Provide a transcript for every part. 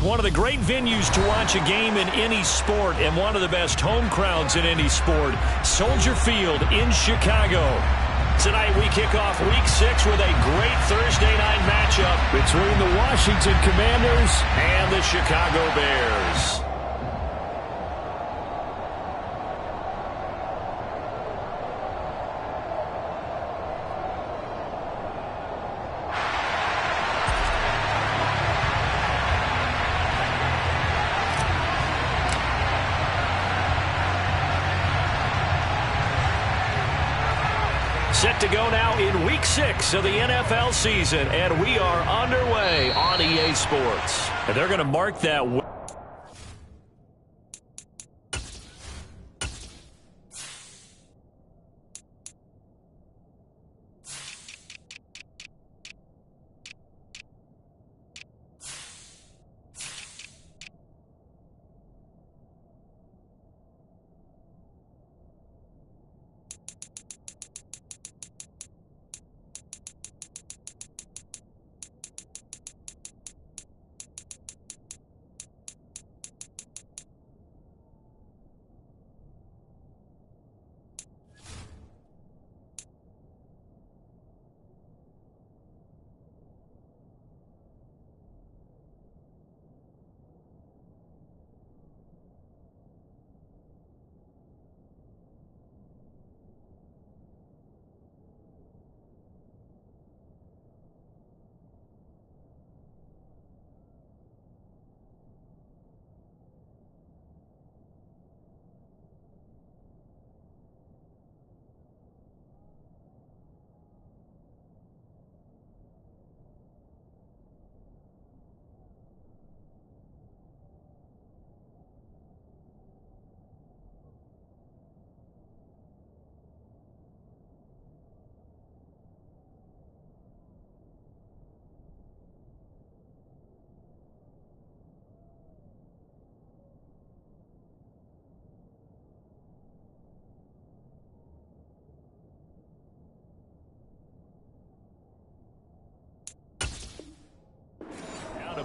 One of the great venues to watch a game in any sport and one of the best home crowds in any sport, Soldier Field in Chicago. Tonight we kick off Week 6 with a great Thursday night matchup between the Washington Commanders and the Chicago Bears. Set to go now in Week 6 of the NFL season, and we are underway on EA Sports. And they're going to mark that.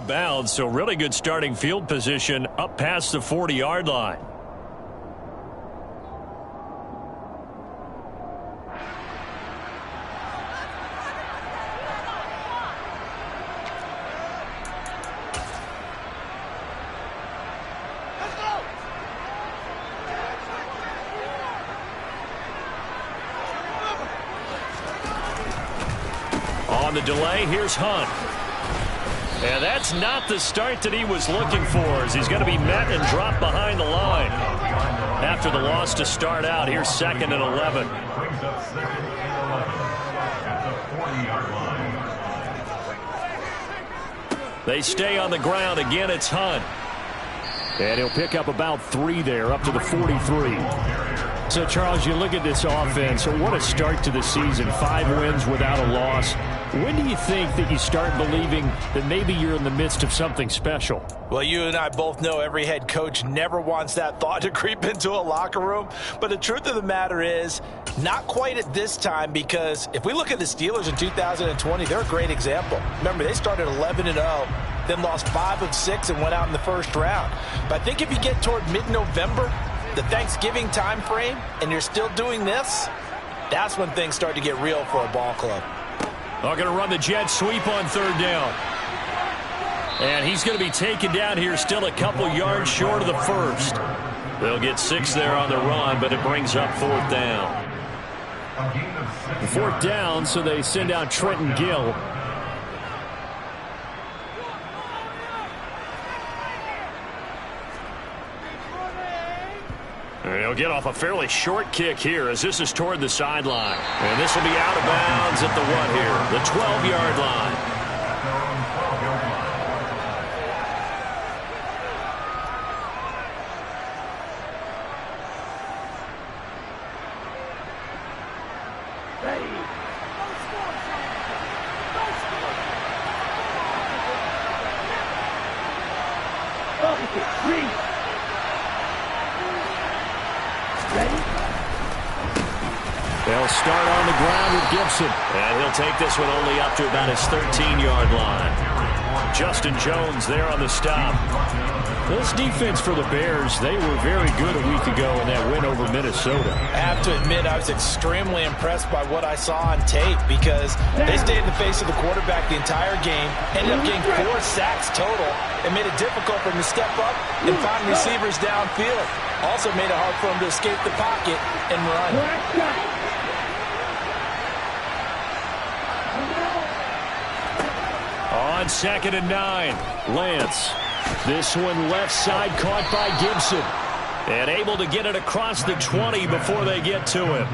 Bounds, so really good starting field position up past the 40-yard line. On the delay, here's Hunt. And that's not the start that he was looking for, as he's going to be met and dropped behind the line. After the loss to start out, here's 2nd and 11. They stay on the ground. Again, it's Hunt. And he'll pick up about 3 there, up to the 43. So, Charles, you look at this offense, what a start to the season. 5 wins without a loss. When do you think that you start believing that maybe you're in the midst of something special? Well, you and I both know every head coach never wants that thought to creep into a locker room. But the truth of the matter is, not quite at this time, because if we look at the Steelers in 2020, they're a great example. Remember, they started 11-0, then lost 5 of 6 and went out in the first round. But I think if you get toward mid-November, the Thanksgiving time frame, and you're still doing this, that's when things start to get real for a ball club. They're going to run the jet sweep on 3rd down. And he's going to be taken down here, still a couple yards short of the first. They'll get 6 there on the run, but it brings up 4th down. 4th down, so they send out Trenton Gill. And he'll get off a fairly short kick here, as this is toward the sideline. And this will be out of bounds at the what here? The 12-yard line. They'll They'll start on the ground with Gibson. And he'll take this one only up to about his 13-yard line. Justin Jones there on the stop. This defense for the Bears, they were very good a week ago in that win over Minnesota. I have to admit, I was extremely impressed by what I saw on tape because they stayed in the face of the quarterback the entire game, ended up getting 4 sacks total, and made it difficult for him to step up and find receivers downfield. Also made it hard for him to escape the pocket and run. On 2nd and 9, Lance. This one left side caught by Gibson. And able to get it across the 20 before they get to him.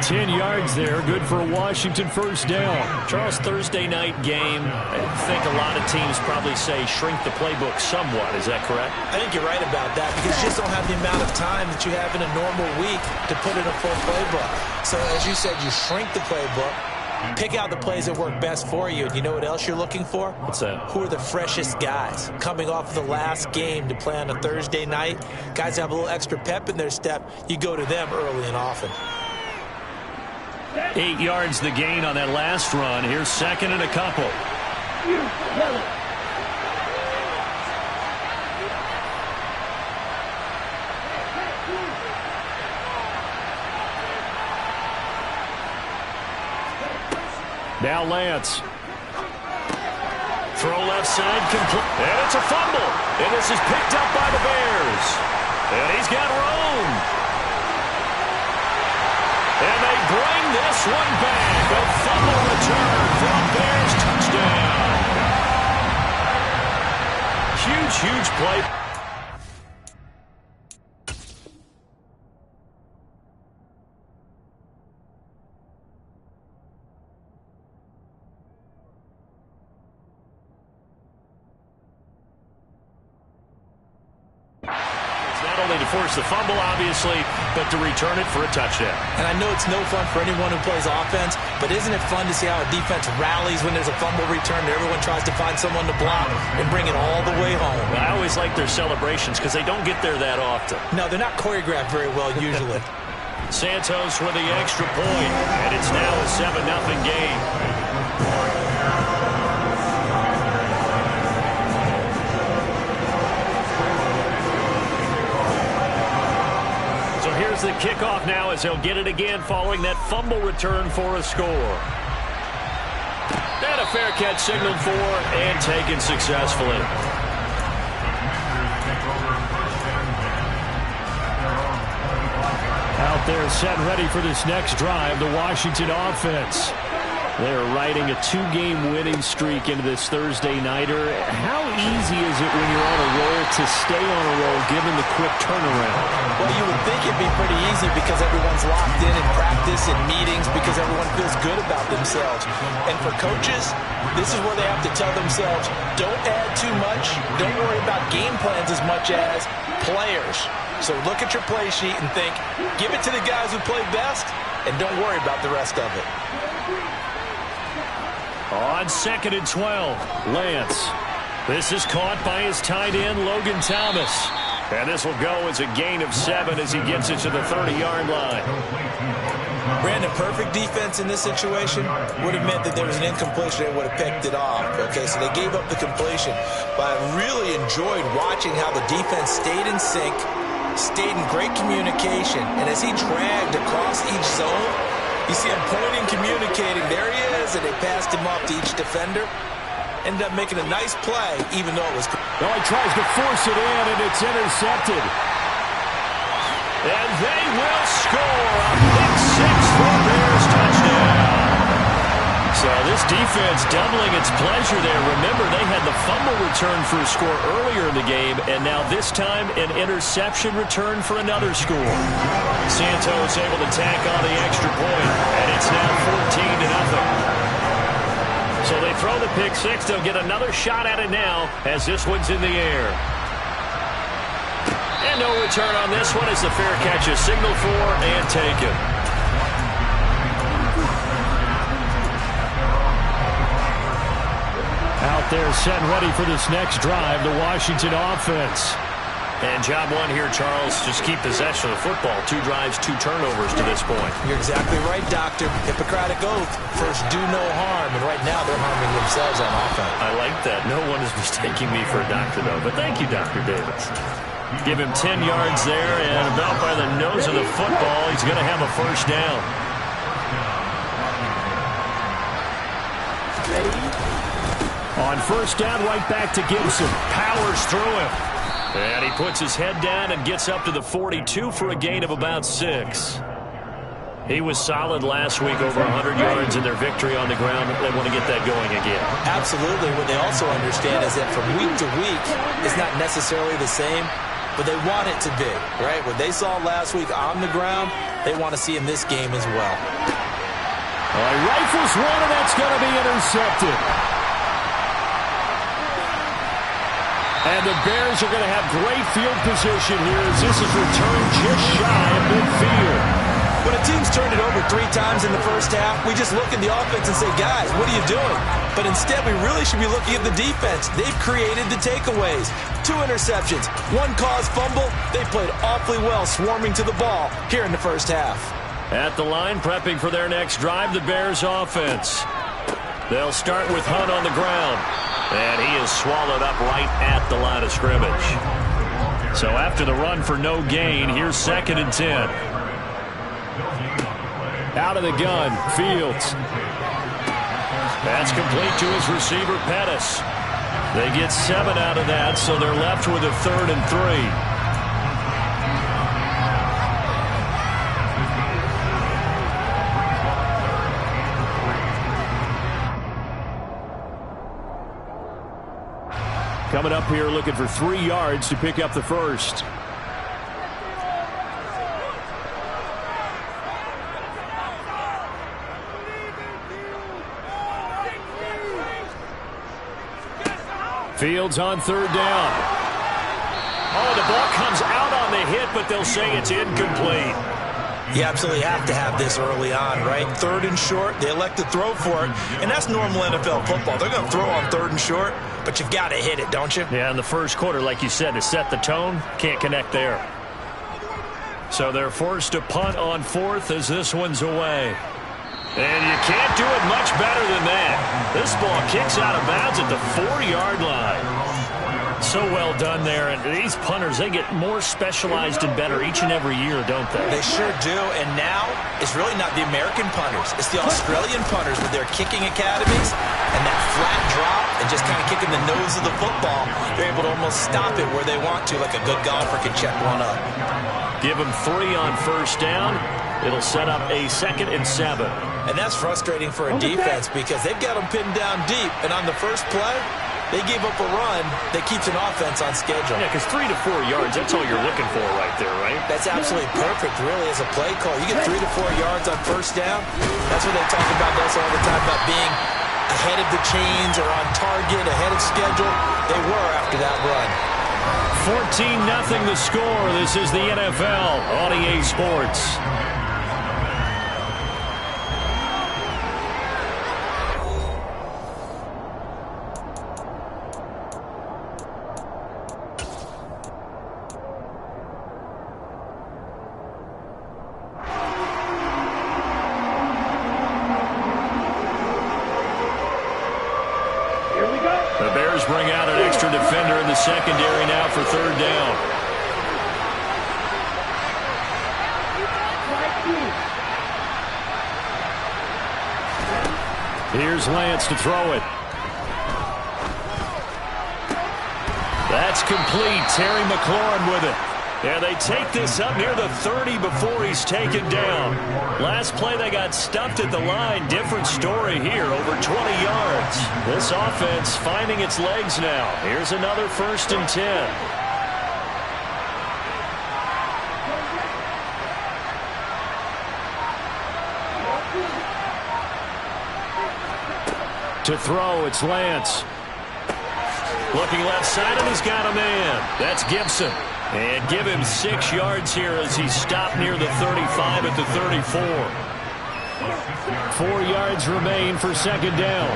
10 yards there, good for a Washington first down. Charles, Thursday night game, I think a lot of teams probably say shrink the playbook somewhat. Is that correct? I think you're right about that because you just don't have the amount of time that you have in a normal week to put in a full playbook. So as you said, you shrink the playbook. Pick out the plays that work best for you. And you know what else you're looking for? What's that? Who are the freshest guys coming off of the last game to play on a Thursday night? Guys have a little extra pep in their step. You go to them early and often. 8 yards the gain on that last run. Here's 2nd and a couple. Now Lance. Throw left side complete. And it's a fumble. And this is picked up by the Bears. And he's got room. And they bring this one back. A fumble return for a Bears touchdown. Huge, huge play. Force the fumble, obviously, but to return it for a touchdown. And I know it's no fun for anyone who plays offense, but isn't it fun to see how a defense rallies when there's a fumble return and everyone tries to find someone to block and bring it all the way home? I always like their celebrations because they don't get there that often. No, they're not choreographed very well usually. Santos with the extra point, and it's now a 7-0 game. Here's the kickoff now as he'll get it again following that fumble return for a score. And a fair catch signaled for and taken successfully. Out there set ready for this next drive, the Washington offense. They're riding a 2-game winning streak into this Thursday nighter. How easy is it when you're on a roll to stay on a roll given the quick turnaround? Well, you would think it'd be pretty easy because everyone's locked in practice and meetings because everyone feels good about themselves. And for coaches, this is where they have to tell themselves, don't add too much, don't worry about game plans as much as players. So look at your play sheet and think, give it to the guys who play best, and don't worry about the rest of it. On 2nd and 12, Lance. This is caught by his tight end, Logan Thomas. And this will go as a gain of 7 as he gets it to the 30-yard line. Brandon, perfect defense in this situation would have meant that there was an incompletion and would have picked it off. Okay, so they gave up the completion. But I really enjoyed watching how the defense stayed in sync, stayed in great communication. And as he dragged across each zone, you see him pointing, communicating. There he is, and they passed him off to each defender. Ended up making a nice play, even though it was... Well, he tries to force it in, and it's intercepted. And they will score a pick 6 for a Bears touchdown. So this defense doubling its pleasure there. Remember, they had the fumble return for a score earlier in the game, and now this time an interception return for another score. Santos able to tack on the extra point, and it's now 14-0. So they throw the pick 6. They'll get another shot at it now as this one's in the air. And no return on this one as the fair catch is signaled for and taken. Out there set ready for this next drive, the Washington offense. And job one here, Charles, just keep possession of the football. 2 drives, 2 turnovers to this point. You're exactly right, Doctor. Hippocratic oath. First, do no harm. And right now, they're harming themselves on offense. I like that. No one is mistaking me for a doctor, though. But thank you, Dr. Davis. Give him 10 yards there, and about by the nose of the football, he's going to have a first down. On first down, right back to Gibson. Powers through him. And he puts his head down and gets up to the 42 for a gain of about 6. He was solid last week, over 100 yards in their victory on the ground. They want to get that going again. Absolutely. What they also understand is that from week to week, it's not necessarily the same, but they want it to be, right? What they saw last week on the ground, they want to see in this game as well. Rifles one, and that's going to be intercepted. And the Bears are going to have great field position here as this is returned just shy of midfield. When a team's turned it over 3 times in the first half, we just look at the offense and say, guys, what are you doing? But instead, we really should be looking at the defense. They've created the takeaways. 2 interceptions, 1 caused fumble. They played awfully well swarming to the ball here in the first half. At the line, prepping for their next drive, the Bears offense. They'll start with Hunt on the ground. And he is swallowed up right at the line of scrimmage. So after the run for no gain, here's 2nd and 10. Out of the gun, Fields. That's complete to his receiver, Pettis. They get 7 out of that, so they're left with a 3rd and 3. Coming up here looking for 3 yards to pick up the first. Fields on 3rd down. Oh, the ball comes out on the hit, but they'll say it's incomplete. You absolutely have to have this early on, right? 3rd and short, they elect to throw for it, and that's normal NFL football. They're going to throw on 3rd and short, but you've got to hit it, don't you? Yeah, in the first quarter, like you said, to set the tone, can't connect there. So they're forced to punt on 4th as this one's away. And you can't do it much better than that. This ball kicks out of bounds at the 4-yard line. So well done there. And these punters, they get more specialized and better each and every year, don't they? They sure do. And now it's really not the American punters. It's the Australian punters with their kicking academies and that flat drop and just kind of kicking the nose of the football. They're able to almost stop it where they want to, like a good golfer can check one up. Give them 3 on first down. It'll set up a 2nd and 7. And that's frustrating for a defense because they've got them pinned down deep. And on the first play, they gave up a run that keeps an offense on schedule. Yeah, because 3 to 4 yards, that's all you're looking for right there, right? That's absolutely perfect, really, as a play call. You get 3 to 4 yards on first down. That's what they talk about us all the time, about being ahead of the chains or on target, ahead of schedule. They were after that run. 14-0 the score. This is the NFL on EA Sports. The Bears bring out an extra defender in the secondary now for 3rd down. Here's Lance to throw it. That's complete. Terry McLaurin with it. Yeah, they take this up near the 30 before he's taken down. Last play, they got stuffed at the line. Different story here, over 20 yards. This offense finding its legs now. Here's another 1st and 10. To throw, it's Lance. Looking left side, and he's got a man. That's Gibson. And give him 6 yards here as he stopped near the 35 at the 34. 4 yards remain for 2nd down.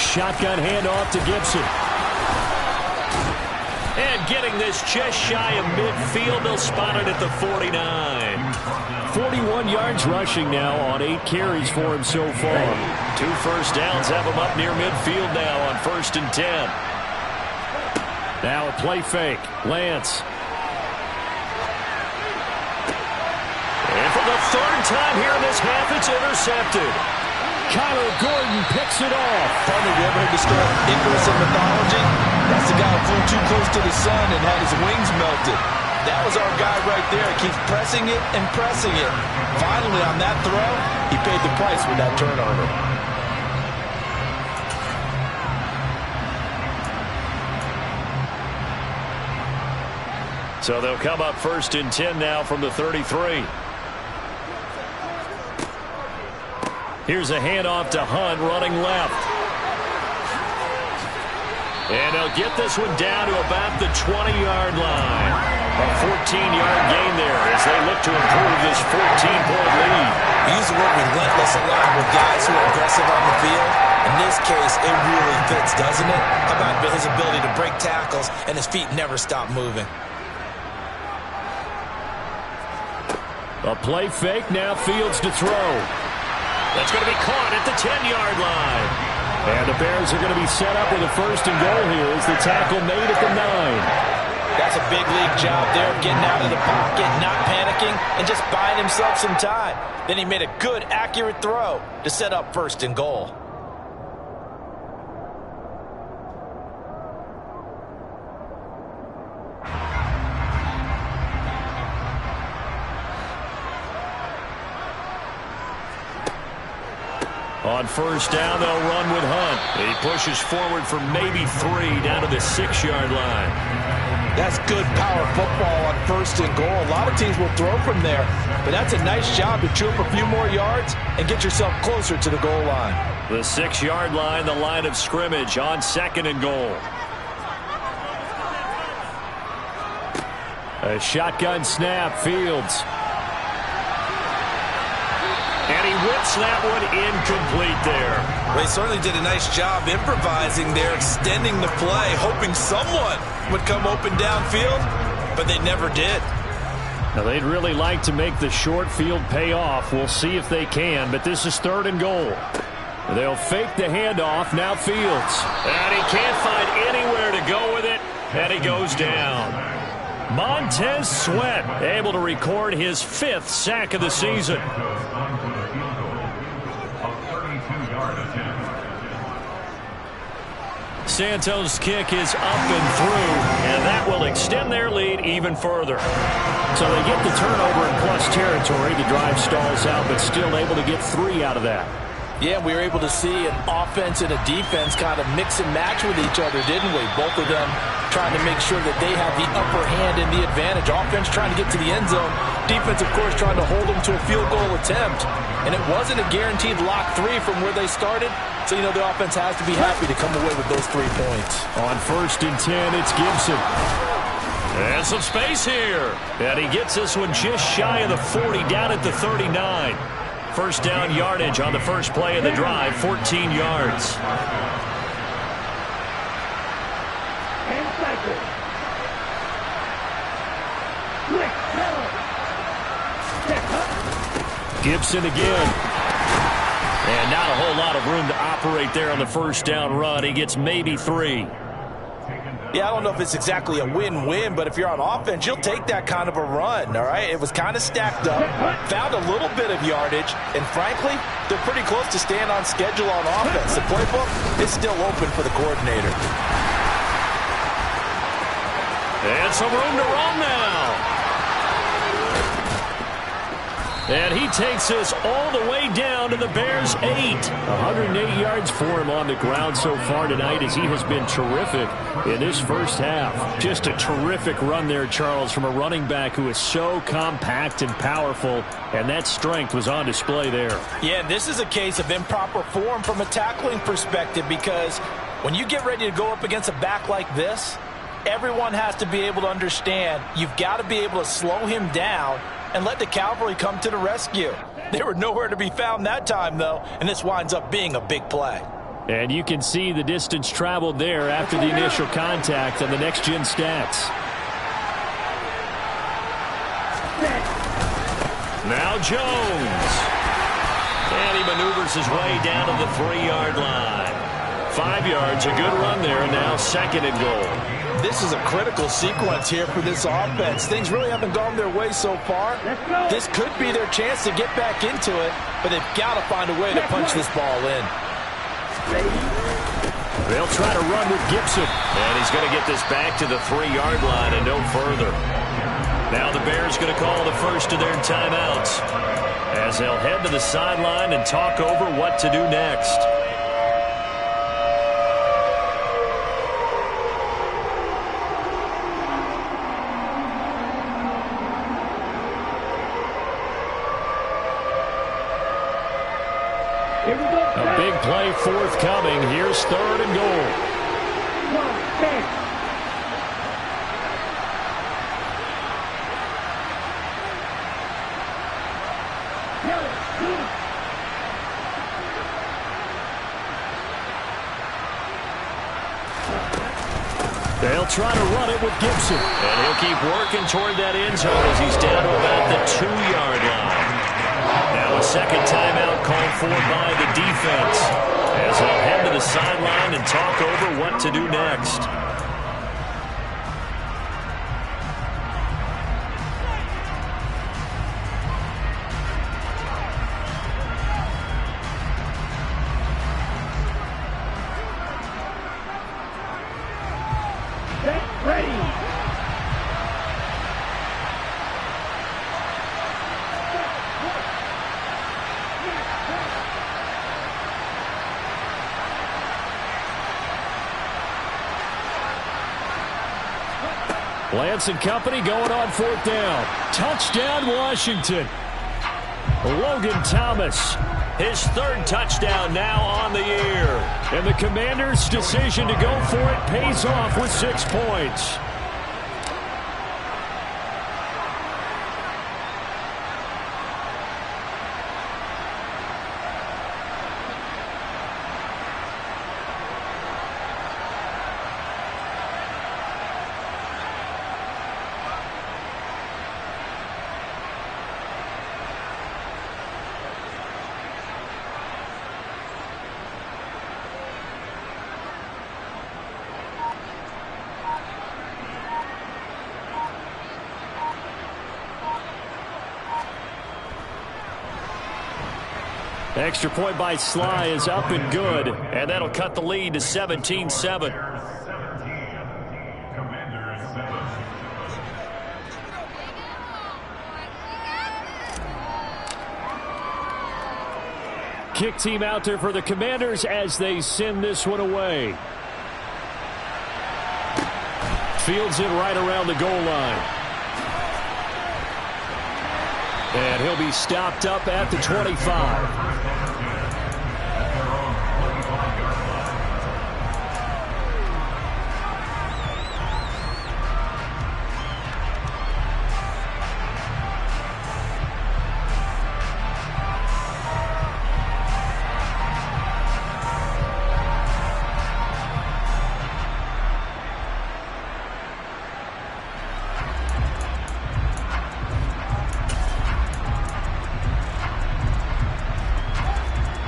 shotgun handoff to Gibson. And getting this just shy of midfield, they'll spot it at the 49. 41 yards rushing now on 8 carries for him so far. 2 first downs have him up near midfield now on 1st and 10. Now a play fake. Lance. And for the 3rd time here in this half, it's intercepted. Kyler Gordon picks it off. Partner, you ever heard the story of Icarus in mythology? That's the guy who flew too close to the sun and had his wings melted. That was our guy right there. He keeps pressing it and pressing it. Finally, on that throw, he paid the price with that turnover. So they'll come up 1st and 10 now from the 33. Here's a handoff to Hunt running left. And they'll get this one down to about the 20-yard line. A 14-yard gain there as they look to improve this 14-point lead. We use the word relentless a lot with guys who are aggressive on the field. In this case, it really fits, doesn't it? How about his ability to break tackles and his feet never stop moving? A play fake, now Fields to throw. That's going to be caught at the 10-yard line. And the Bears are going to be set up with a 1st and goal here as the tackle made at the 9. That's a big league job there, getting out of the pocket, not panicking, and just buying himself some time. Then he made a good, accurate throw to set up 1st and goal. On 1st down, they'll run with Hunt. He pushes forward for maybe 3 down to the 6-yard line. That's good power football on 1st and goal. A lot of teams will throw from there, but that's a nice job to chew up a few more yards and get yourself closer to the goal line. The 6-yard line, the line of scrimmage on 2nd and goal. A shotgun snap, Fields. And he whips that one incomplete there. They certainly did a nice job improvising there, extending the play, hoping someone would come open downfield, but they never did. Now, they'd really like to make the short field pay off. We'll see if they can, but this is 3rd and goal. They'll fake the handoff, now Fields. And he can't find anywhere to go with it, and he goes down. Montez Sweat able to record his 5th sack of the season. Santos' kick is up and through, and that will extend their lead even further. So they get the turnover in plus territory. The drive stalls out, but still able to get 3 out of that. Yeah, we were able to see an offense and a defense kind of mix and match with each other, didn't we? Both of them trying to make sure that they have the upper hand and the advantage. Offense trying to get to the end zone. Defense, of course, trying to hold them to a field goal attempt. And it wasn't a guaranteed lock 3 from where they started. So, you know, the offense has to be happy to come away with those 3 points. On 1st and 10, it's Gibson. And some space here. And he gets this one just shy of the 40, down at the 39. 1st down yardage on the first play of the drive, 14 yards. Gibson again. And not a whole lot of room to operate there on the 1st down run. He gets maybe 3. Yeah, I don't know if it's exactly a win-win, but if you're on offense, you'll take that kind of a run, all right? It was kind of stacked up, found a little bit of yardage, and frankly, they're pretty close to staying on schedule on offense. The playbook is still open for the coordinator. And some room to run now. And he takes this all the way down to the Bears' 8. 108 yards for him on the ground so far tonight as he has been terrific in this first half. Just a terrific run there, Charles, from a running back who is so compact and powerful, and that strength was on display there. Yeah, this is a case of improper form from a tackling perspective because when you get ready to go up against a back like this, everyone has to be able to understand you've got to be able to slow him down and let the cavalry come to the rescue. They were nowhere to be found that time, though, and this winds up being a big play. And you can see the distance traveled there after the initial contact on the next-gen stats. Now Jones. And he maneuvers his way down to the 3-yard line. 5 yards, a good run there, and now 2nd and goal. This is a critical sequence here for this offense. Things really haven't gone their way so far. This could be their chance to get back into it, but they've got to find a way to punch this ball in. They'll try to run with Gibson. And he's going to get this back to the 3-yard line and no further. Now the Bears going to call the first of their timeouts as they'll head to the sideline and talk over what to do next. A big play forthcoming. Here's 3rd and goal. They'll try to run it with Gibson. And he'll keep working toward that end zone as he's down to about the 2-yard line. Now a second timeout called for by the defense as they'll head to the sideline and talk over what to do next. Lance and company going on 4th down. Touchdown, Washington. Logan Thomas. His 3rd touchdown now on the year. And the Commanders' decision to go for it pays off with 6 points. Extra point by Sly is up and good, and that'll cut the lead to 17-7. Kick team out there for the Commanders as they send this one away. Fields it right around the goal line. And he'll be stopped up at the 25.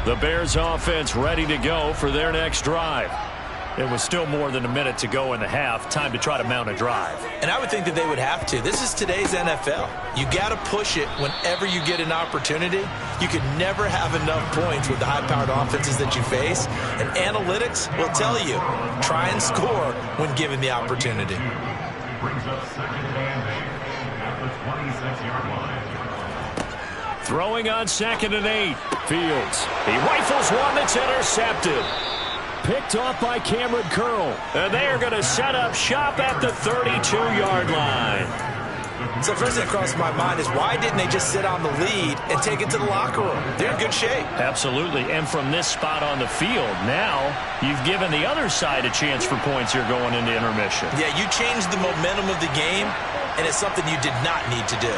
The Bears offense ready to go for their next drive. It was still more than a minute to go in the half. Time to try to mount a drive. And I would think that they would have to. This is today's NFL. You got to push it whenever you get an opportunity. You could never have enough points with the high-powered offenses that you face. And analytics will tell you, try and score when given the opportunity. Brings up 2nd and 8 at the 26-yard line. Throwing on 2nd and 8. Fields. He rifles one that's intercepted. Picked off by Cameron Curl. And they are going to set up shop at the 32-yard line. So first thing that crossed my mind is why didn't they just sit on the lead and take it to the locker room? They're in good shape. Absolutely. And from this spot on the field, now you've given the other side a chance for points here going into intermission. Yeah, you changed the momentum of the game, and it's something you did not need to do.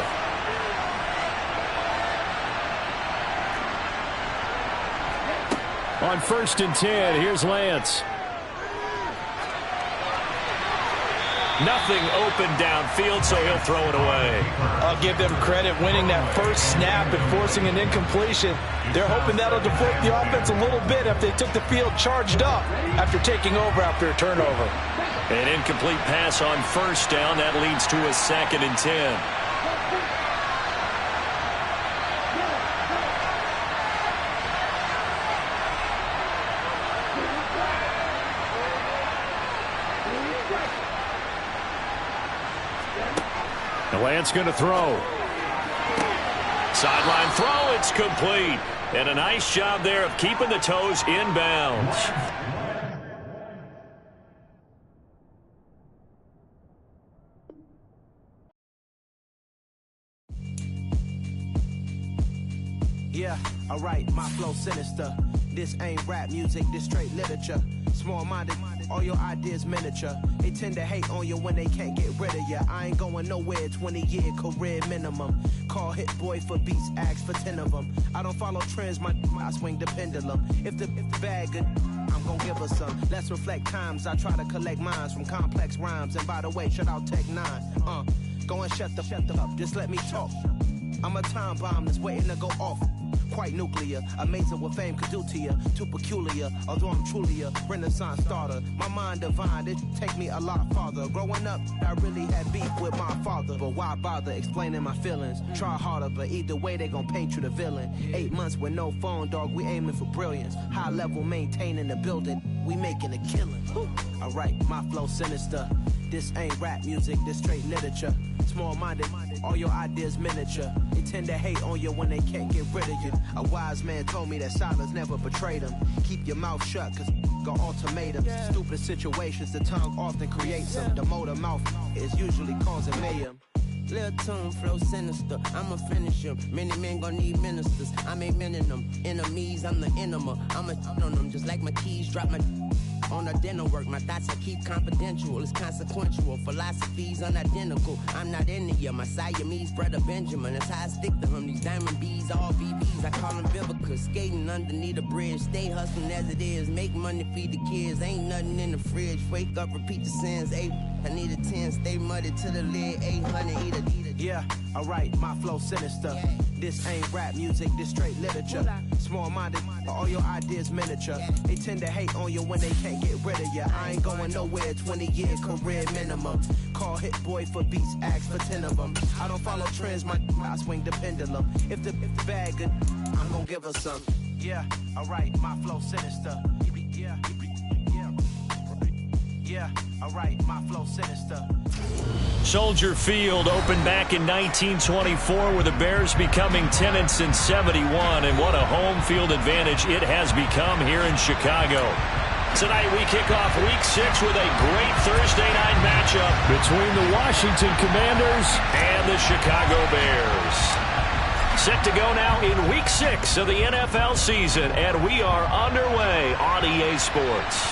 On 1st and 10, here's Lance. Nothing open downfield, so he'll throw it away. I'll give them credit winning that first snap and forcing an incompletion. They're hoping that'll deflate the offense a little bit after they took the field charged up after taking over after a turnover. An incomplete pass on 1st down. That leads to a 2nd and 10. Lance going to throw. Sideline throw, it's complete. And a nice job there of keeping the toes in bounds. Yeah, alright, my flow sinister. This ain't rap music, this straight literature. Small-minded, all your ideas miniature. They tend to hate on you when they can't get rid of you. I ain't going nowhere, 20-year career minimum. Call hit boy for beats, ask for 10 of them. I don't follow trends, I swing the pendulum. If the bag good, I'm gonna give her some. Let's reflect times, I try to collect minds from complex rhymes. And by the way, shout out Tech 9. Go and shut the up, just let me talk. I'm a time bomb that's waiting to go off. Quite nuclear, amazing what fame could do to you. Too peculiar, although I'm truly a renaissance starter. My mind divine, it take me a lot farther. Growing up, I really had beef with my father. But why bother explaining my feelings? Try harder, but either way they gon' paint you the villain. 8 months with no phone, dog, we aiming for brilliance. High level maintaining the building, we making a killing. Alright, my flow sinister. This ain't rap music, this straight literature. Small-minded, all your ideas miniature. They tend to hate on you when they can't get rid of you. A wise man told me that silence never betrayed him. Keep your mouth shut, cause got ultimatums. Stupid situations, the tongue often creates them. The motor mouth is usually causing mayhem. Lil' tune, flow sinister, I'ma finish him. Many men gon' need ministers, I'm aiming them. Enemies, I'm the enema. I'ma on them, just like my keys, drop my on the dinner work. My thoughts I keep confidential, it's consequential. Philosophies unidentical, I'm not into you. My Siamese brother Benjamin, that's how I stick to him. These diamond bees, all BBs, I call them Vivica. Skating underneath a bridge, stay hustling as it is. Make money, feed the kids, ain't nothing in the fridge. Wake up, repeat the sins, I need a 10, stay muddy to the lid, 800, eat it. Yeah, alright, my flow sinister. This ain't rap music, this straight literature. Small-minded, all your ideas miniature. They tend to hate on you when they can't get rid of you. I ain't going nowhere, 20-year career minimum. Call hit boy for beats, ask for 10 of them. I don't follow trends, I swing the pendulum. If the bag good, I'm gonna give her some. Yeah, alright, my flow sinister. Yeah, alright, my flow sinister. Soldier Field opened back in 1924 with the Bears becoming tenants in 71, and what a home field advantage it has become here in Chicago. Tonight we kick off Week 6 with a great Thursday night matchup between the Washington Commanders and the Chicago Bears. Set to go now in Week 6 of the NFL season, and we are underway on EA Sports.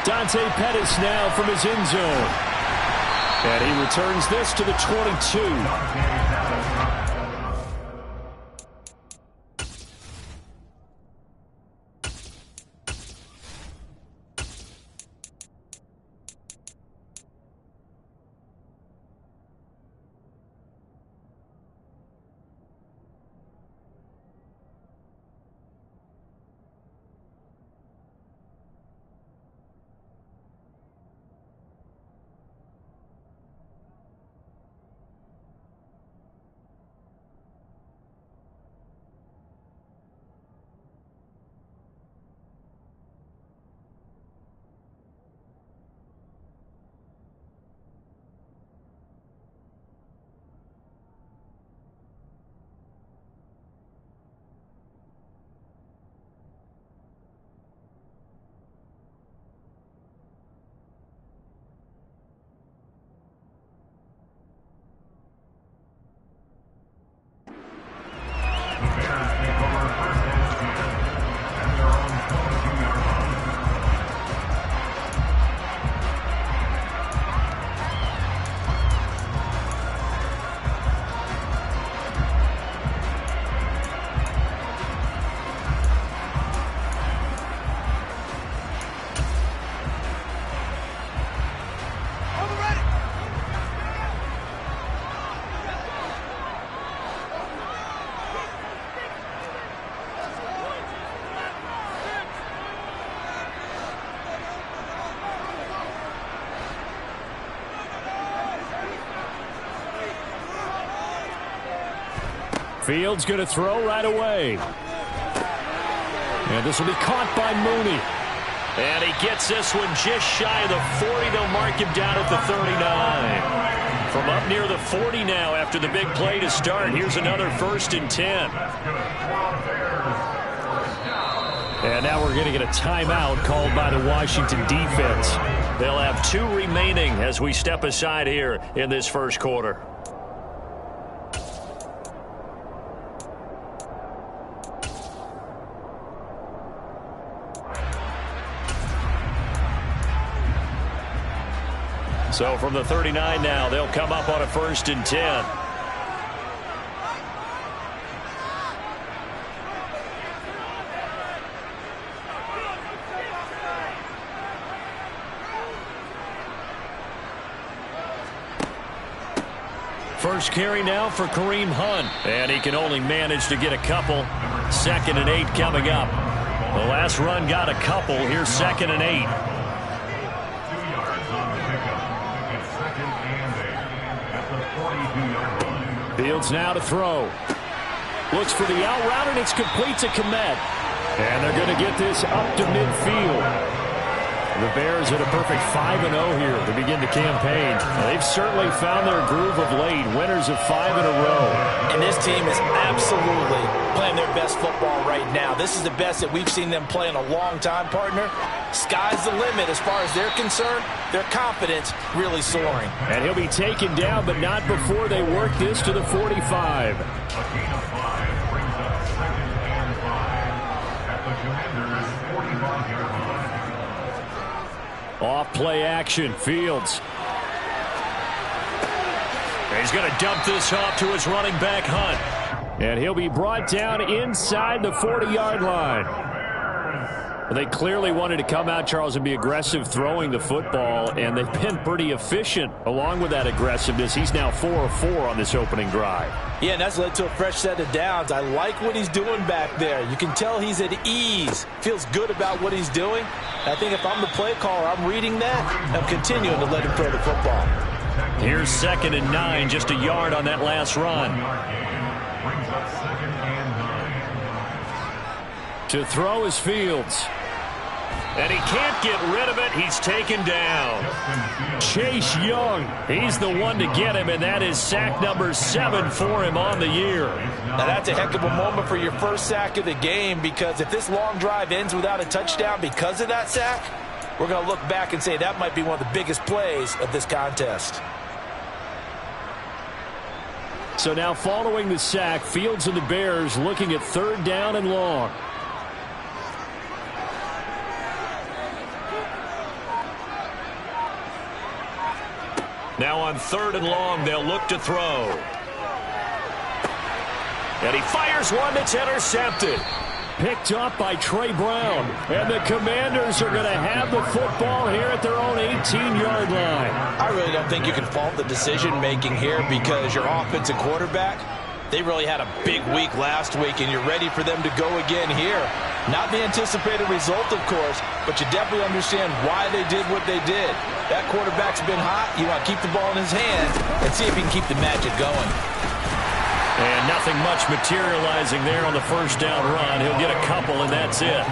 Dante Pettis now from his end zone. And he returns this to the 22. Fields going to throw right away. And this will be caught by Mooney. And he gets this one just shy of the 40. They'll mark him down at the 39. From up near the 40 now after the big play to start. Here's another 1st and 10. And now we're going to get a timeout called by the Washington defense. They'll have 2 remaining as we step aside here in this first quarter. So from the 39 now, they'll come up on a 1st and 10. First carry now for Kareem Hunt. And he can only manage to get a couple. 2nd and 8 coming up. The last run got a couple. Here's 2nd and 8. Fields now to throw. Looks for the out route, and it's complete to Komet. And they're going to get this up to midfield. The Bears at a perfect 5-0 here to begin the campaign. They've certainly found their groove of late. Winners of 5 in a row. And this team is absolutely playing their best football right now. This is the best that we've seen them play in a long time, partner. Sky's the limit as far as they're concerned. Their confidence really soaring. And he'll be taken down, but not before they work this to the 45. Off play action, Fields. He's going to dump this off to his running back, Hunt. And he'll be brought down inside the 40-yard line. They clearly wanted to come out, Charles, and be aggressive throwing the football, and they've been pretty efficient along with that aggressiveness. He's now 4 of 4 on this opening drive. Yeah, and that's led to a fresh set of downs. I like what he's doing back there. You can tell he's at ease, feels good about what he's doing. I think if I'm the play caller, I'm reading that, I'm continuing to let him throw the football. Here's 2nd and 9, just a yard on that last run. To throw is Fields. And he can't get rid of it. He's taken down. Chase Young, he's the one to get him, and that is sack number 7 for him on the year. Now that's a heck of a moment for your first sack of the game, because if this long drive ends without a touchdown because of that sack, we're going to look back and say that might be one of the biggest plays of this contest. So now following the sack, Fields and the Bears looking at 3rd down and long. Now on 3rd and long, they'll look to throw. And he fires one that's intercepted. Picked up by Trey Brown. And the Commanders are going to have the football here at their own 18-yard line. I really don't think you can fault the decision-making here, because your offensive quarterback, they really had a big week last week, and you're ready for them to go again here. Not the anticipated result, of course, but you definitely understand why they did what they did. That quarterback's been hot. You want to keep the ball in his hands and see if he can keep the magic going. And nothing much materializing there on the 1st down run. He'll get a couple, and that's it.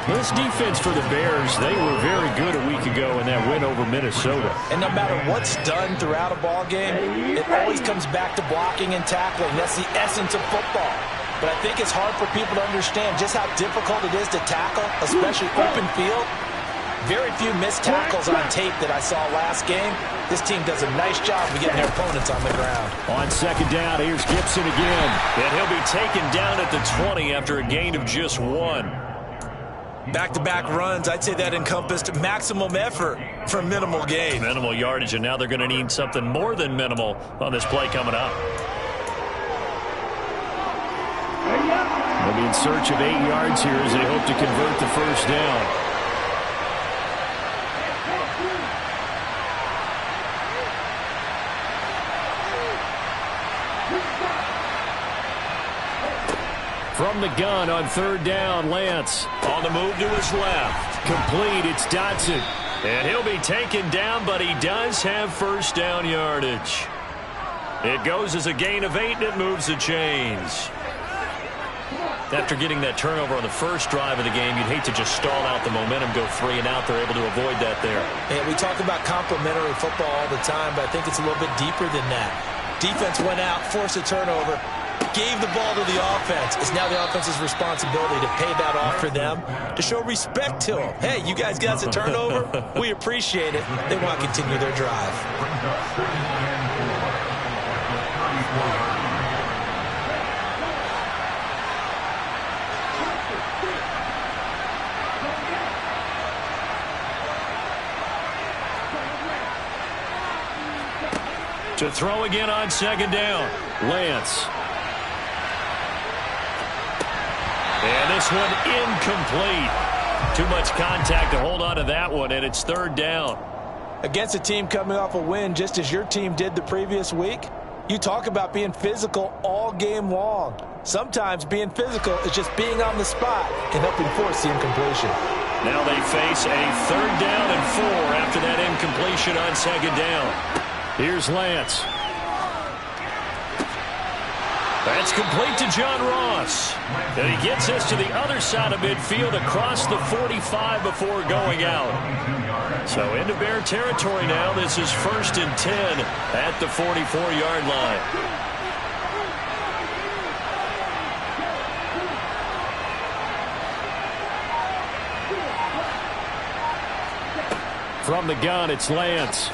This defense for the Bears, they were very good a week ago in that win over Minnesota. And no matter what's done throughout a ball game, it always comes back to blocking and tackling. That's the essence of football. But I think it's hard for people to understand just how difficult it is to tackle, especially open field. Very few missed tackles on tape that I saw last game. This team does a nice job of getting their opponents on the ground. On 2nd down, here's Gibson again. And he'll be taken down at the 20 after a gain of just 1. Back-to-back runs, I'd say that encompassed maximum effort for minimal gain. Minimal yardage, and now they're going to need something more than minimal on this play coming up. They'll be in search of 8 yards here as they hope to convert the 1st down. From the gun on 3rd down, Lance. On the move to his left. Complete, it's Dotson. And he'll be taken down, but he does have 1st down yardage. It goes as a gain of 8, and it moves the chains. After getting that turnover on the first drive of the game, you'd hate to just stall out the momentum, go 3 and out. They're able to avoid that there. And we talk about complementary football all the time, but I think it's a little bit deeper than that. Defense went out, forced a turnover, gave the ball to the offense. It's now the offense's responsibility to pay that off for them, to show respect to them. Hey, you guys got a turnover? We appreciate it. They want to continue their drive. To throw again on second down, Lance. And this one incomplete. Too much contact to hold on to that one, and it's third down. Against a team coming off a win just as your team did the previous week, you talk about being physical all game long. Sometimes being physical is just being on the spot and helping force the incompletion. Now they face a third down and 4 after that incompletion on second down. Here's Lance. That's complete to John Ross. And he gets this to the other side of midfield across the 45 before going out. So into Bear territory now. This is 1st and 10 at the 44-yard line. From the gun, it's Lance.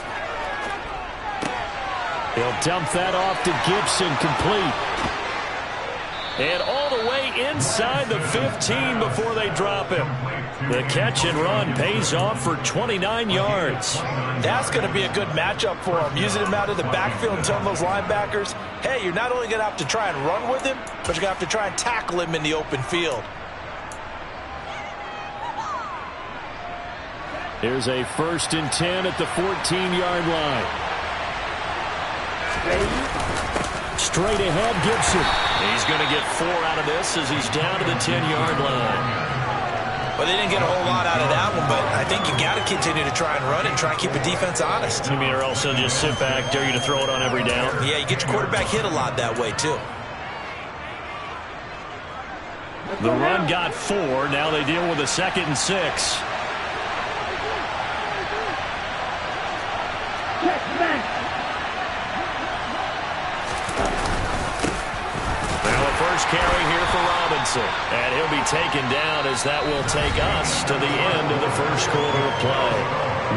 He'll dump that off to Gibson, complete. And all the way inside the 15 before they drop him. The catch and run pays off for 29 yards. That's going to be a good matchup for him. Using him out of the backfield and telling those linebackers, hey, you're not only going to have to try and run with him, but you're going to have to try and tackle him in the open field. Here's a 1st and 10 at the 14-yard line. Straight ahead, Gibson. He's going to get 4 out of this as he's down to the 10-yard line. Well, they didn't get a whole lot out of that one, but I think you got to continue to try and run and try and keep the defense honest. You mean, or else they'll just sit back, dare you to throw it on every down? Yeah, you get your quarterback hit a lot that way, too. The run got 4. Now they deal with a 2nd and 6. Carry here for Robinson, and he'll be taken down as that will take us to the end of the first quarter of play.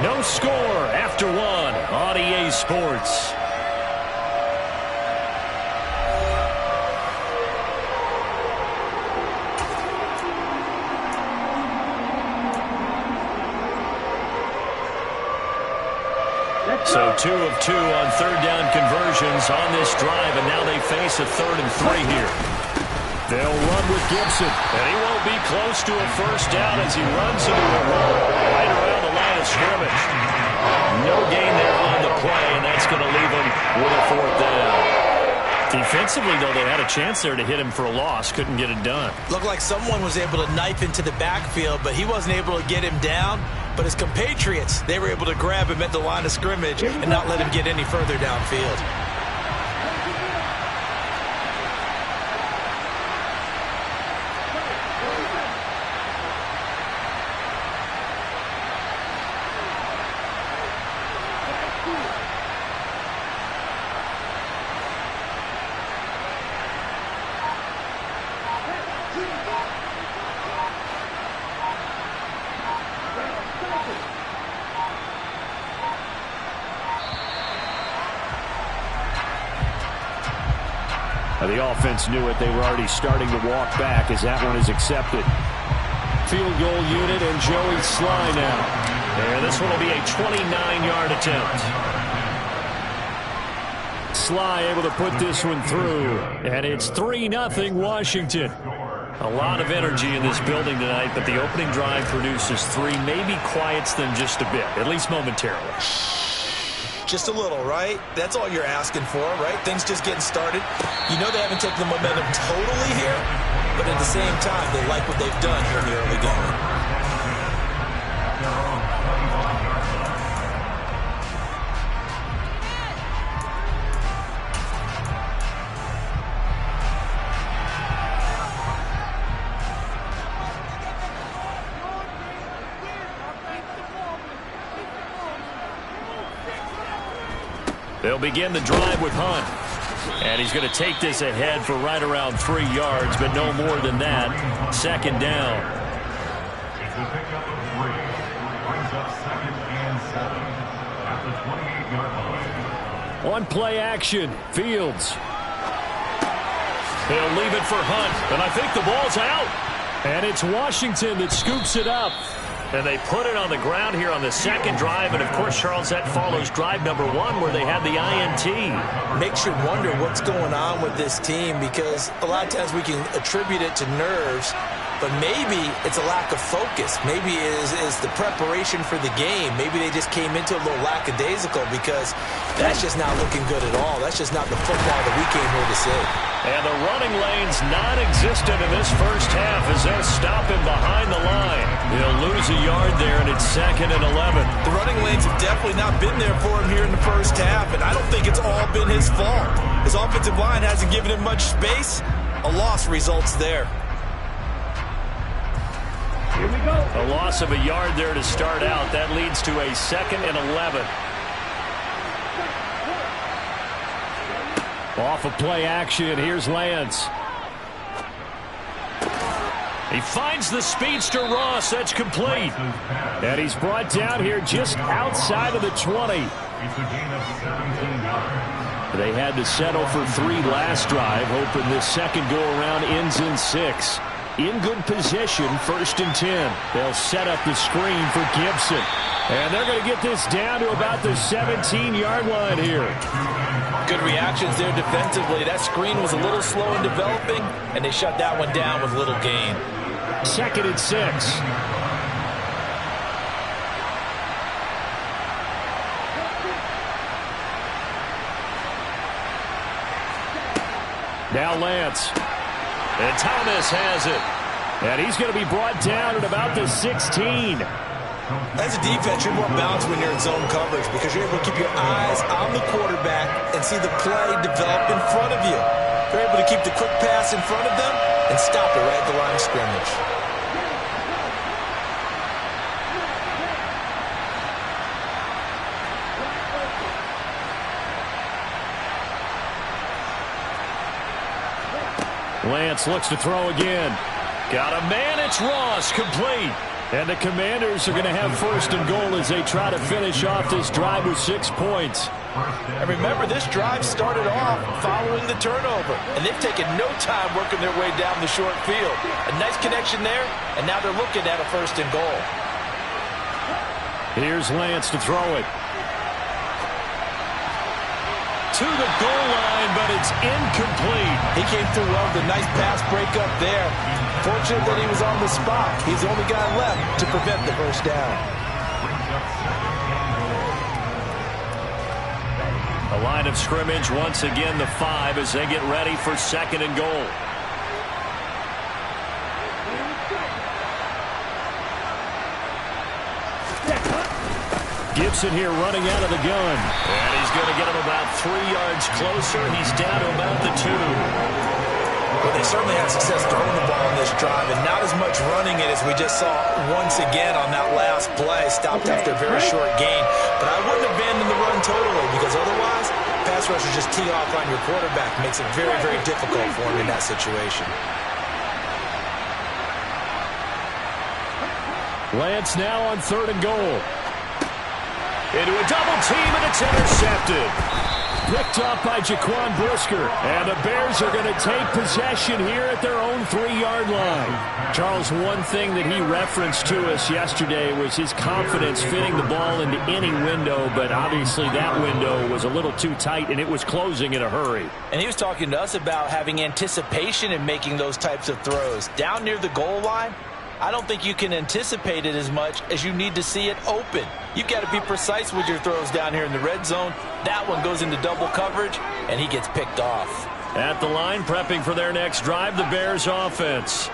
No score after 1 on EA Sports. So 2 of 2 on third down conversions on this drive, and now they face a 3rd and 3 here. They'll run with Gibson, and he won't be close to a first down as he runs into a wall right around the line of scrimmage. No gain there on the play, and that's going to leave him with a 4th down. Defensively, though, they had a chance there to hit him for a loss. Couldn't get it done. Looked like someone was able to knife into the backfield, but he wasn't able to get him down. But his compatriots, they were able to grab him at the line of scrimmage and not let him get any further downfield. The offense knew it. They were already starting to walk back as that one is accepted. Field goal unit and Joey Sly now. And this one will be a 29-yard attempt. Sly able to put this one through. And it's 3-0 Washington. A lot of energy in this building tonight, but the opening drive produces 3. Maybe quiets them just a bit, at least momentarily. Just a little, right? That's all you're asking for, right? Things just getting started. You know they haven't taken the momentum totally here, but at the same time, they like what they've done here in the early going. They'll begin the drive with Hunt. And he's going to take this ahead for right around 3 yards, but no more than that. Second down. It's a pickup of 3. Brings up 2nd and 7 at the 28-yard line. On play action, Fields. He'll leave it for Hunt, and I think the ball's out. And it's Washington that scoops it up. And they put it on the ground here on the second drive. And, of course, Charles, that follows drive number 1 where they had the INT. Makes you wonder what's going on with this team, because a lot of times we can attribute it to nerves, but maybe it's a lack of focus. Maybe it is the preparation for the game. Maybe they just came into a little lackadaisical, because that's just not looking good at all. That's just not the football that we came here to see. And the running lane's non-existent in this first half as they'll stop him behind the line. He'll lose a yard there, and it's 2nd and 11. The running lanes have definitely not been there for him here in the first half, and I don't think it's all been his fault. His offensive line hasn't given him much space. A loss results there. Here we go. A loss of a yard there to start out. That leads to a 2nd and 11. Off of play action, here's Lance. He finds the speedster Ross. That's complete. And he's brought down here just outside of the 20. It's a gain of 17 yards. They had to settle for 3 last drive, hoping this second go-around ends in 6. In good position, 1st and 10. They'll set up the screen for Gibson. And they're going to get this down to about the 17-yard line here. Good reactions there defensively. That screen was a little slow in developing, and they shut that one down with little gain. 2nd and 6. Now Lance. And Thomas has it. And he's going to be brought down at about the 16. As a defense, you're more balanced when you're in zone coverage, because you're able to keep your eyes on the quarterback and see the play develop in front of you. You're able to keep the quick pass in front of them and stop it right at the line of scrimmage. Lance looks to throw again. Got a man. It's Ross. Complete. And the Commanders are going to have 1st and goal as they try to finish off this drive with 6 points. And remember, this drive started off following the turnover, and they've taken no time working their way down the short field. A nice connection there, and now they're looking at a 1st and goal. Here's Lance to throw it. To the goal line, but it's incomplete. He came through well with a nice pass breakup there. Fortunate that he was on the spot. He's the only guy left to prevent the first down. A line of scrimmage once again, the 5, as they get ready for 2nd and goal. Gibson here running out of the gun. And he's going to get him about 3 yards closer. He's down to about the 2. Well, they certainly had success throwing the ball on this drive, and not as much running it as we just saw once again on that last play. Stopped after a very short gain. But I wouldn't abandon the run totally, because otherwise, pass rushers just tee off on your quarterback. Makes it very, very difficult for him in that situation. Lance now on 3rd and goal. Into a double team, and it's intercepted. Picked up by Jaquan Brisker. And the Bears are going to take possession here at their own 3-yard line. Charles, one thing that he referenced to us yesterday was his confidence fitting the ball into any window, but obviously that window was a little too tight, and it was closing in a hurry. And he was talking to us about having anticipation in making those types of throws. Down near the goal line, I don't think you can anticipate it as much as you need to see it open. You've got to be precise with your throws down here in the red zone. That one goes into double coverage, and he gets picked off. At the line, prepping for their next drive, the Bears offense.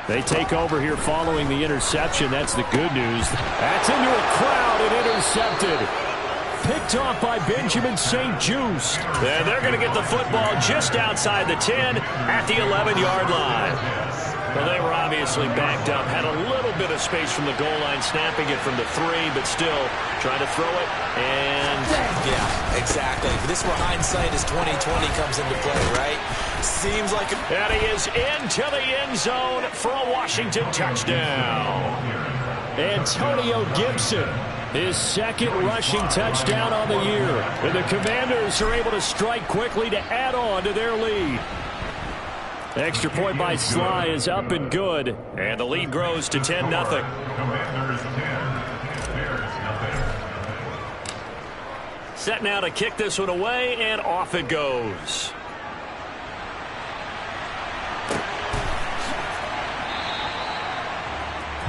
They take over here following the interception. That's the good news. That's into a crowd and intercepted. Picked off by Benjamin St-Juste. And they're going to get the football just outside the 10 at the 11-yard line. Well, they were obviously backed up, had a little bit of space from the goal line, snapping it from the 3, but still trying to throw it, and... Yeah, exactly. This is where hindsight is 20/20 comes into play, right? Seems like... And he is into the end zone for a Washington touchdown. Antonio Gibson, his second rushing touchdown on the year. And the Commanders are able to strike quickly to add on to their lead. Extra point by Sly is up and good. And the lead grows to 10-0. Commanders 10, Bears nothing. Set now to kick this one away, and off it goes.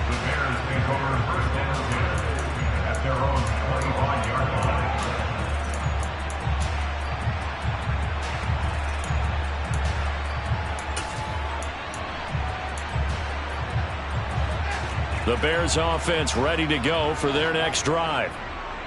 The Bears take over first and 10 at their own 25-yard line. The Bears offense ready to go for their next drive.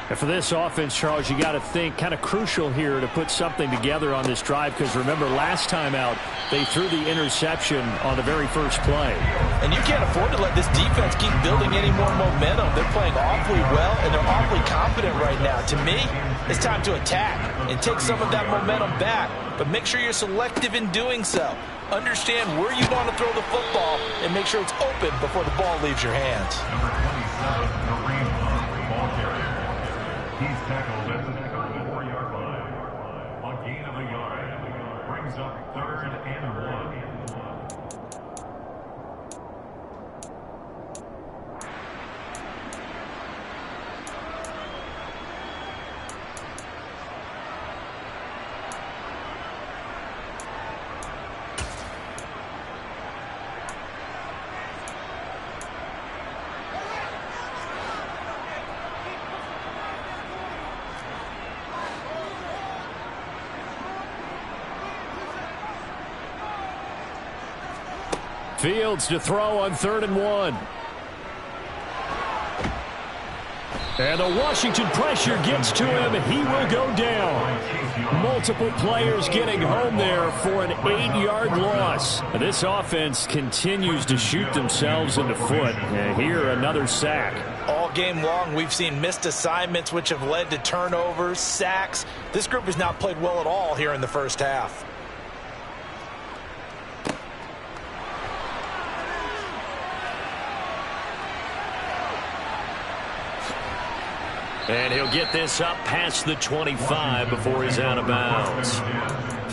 And for this offense, Charles, you got to think kind of crucial here to put something together on this drive, because remember last time out they threw the interception on the very first play. And you can't afford to let this defense keep building any more momentum. They're playing awfully well, and they're awfully confident right now. To me, it's time to attack and take some of that momentum back, but make sure you're selective in doing so. Understand where you want to throw the football and make sure it's open before the ball leaves your hands. Number 27, Kareem Hunt, ball carrier. He's tackled at the 34-yard line. A gain of a yard. Brings up 3rd and 1. Fields to throw on 3rd and 1. And the Washington pressure gets to him, and he will go down. Multiple players getting home there for an 8-yard loss. And this offense continues to shoot themselves in the foot. And here, another sack. All game long, we've seen missed assignments, which have led to turnovers, sacks. This group has not played well at all here in the first half. And he'll get this up past the 25 before he's out of bounds.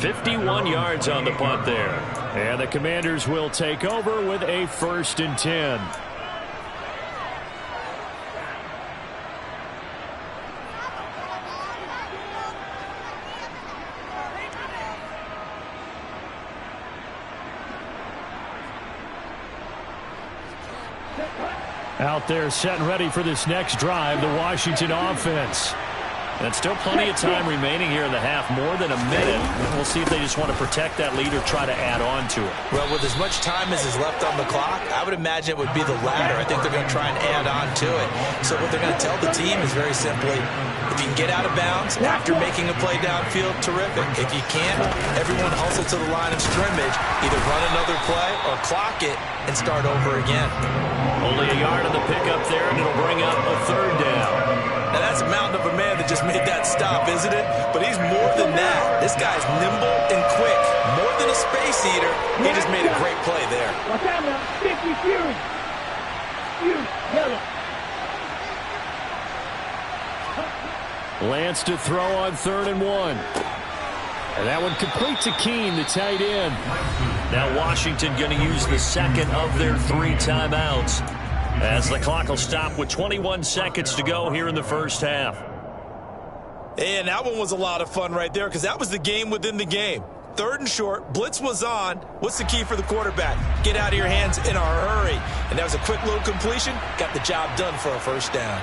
51 yards on the punt there. And the Commanders will take over with a 1st and 10. Out there set and ready for this next drive, the Washington offense. And still plenty of time remaining here in the half, more than a minute. We'll see if they just want to protect that lead or try to add on to it. Well, with as much time as is left on the clock, I would imagine it would be the latter. I think they're going to try and add on to it. So what they're going to tell the team is very simply, if you can get out of bounds after making a play downfield, terrific. If you can't, everyone hustle to the line of scrimmage, either run another play or clock it and start over again. Only a yard on the pickup there, and it'll bring up a 3rd down. Now, that's a mountain of a man that just made that stop, isn't it? But he's more than that. This guy's nimble and quick. More than a space eater, he just made a great play there. Watch out now. 50 Fury. Fury, yellow. Lance to throw on 3rd and 1. And that one complete to Keene, the tight end. Now Washington going to use the second of their 3 timeouts, as the clock will stop with 21 seconds to go here in the first half. And that one was a lot of fun right there, because that was the game within the game. 3rd and short, blitz was on. What's the key for the quarterback? Get out of your hands in a hurry. And that was a quick little completion. Got the job done for a 1st down.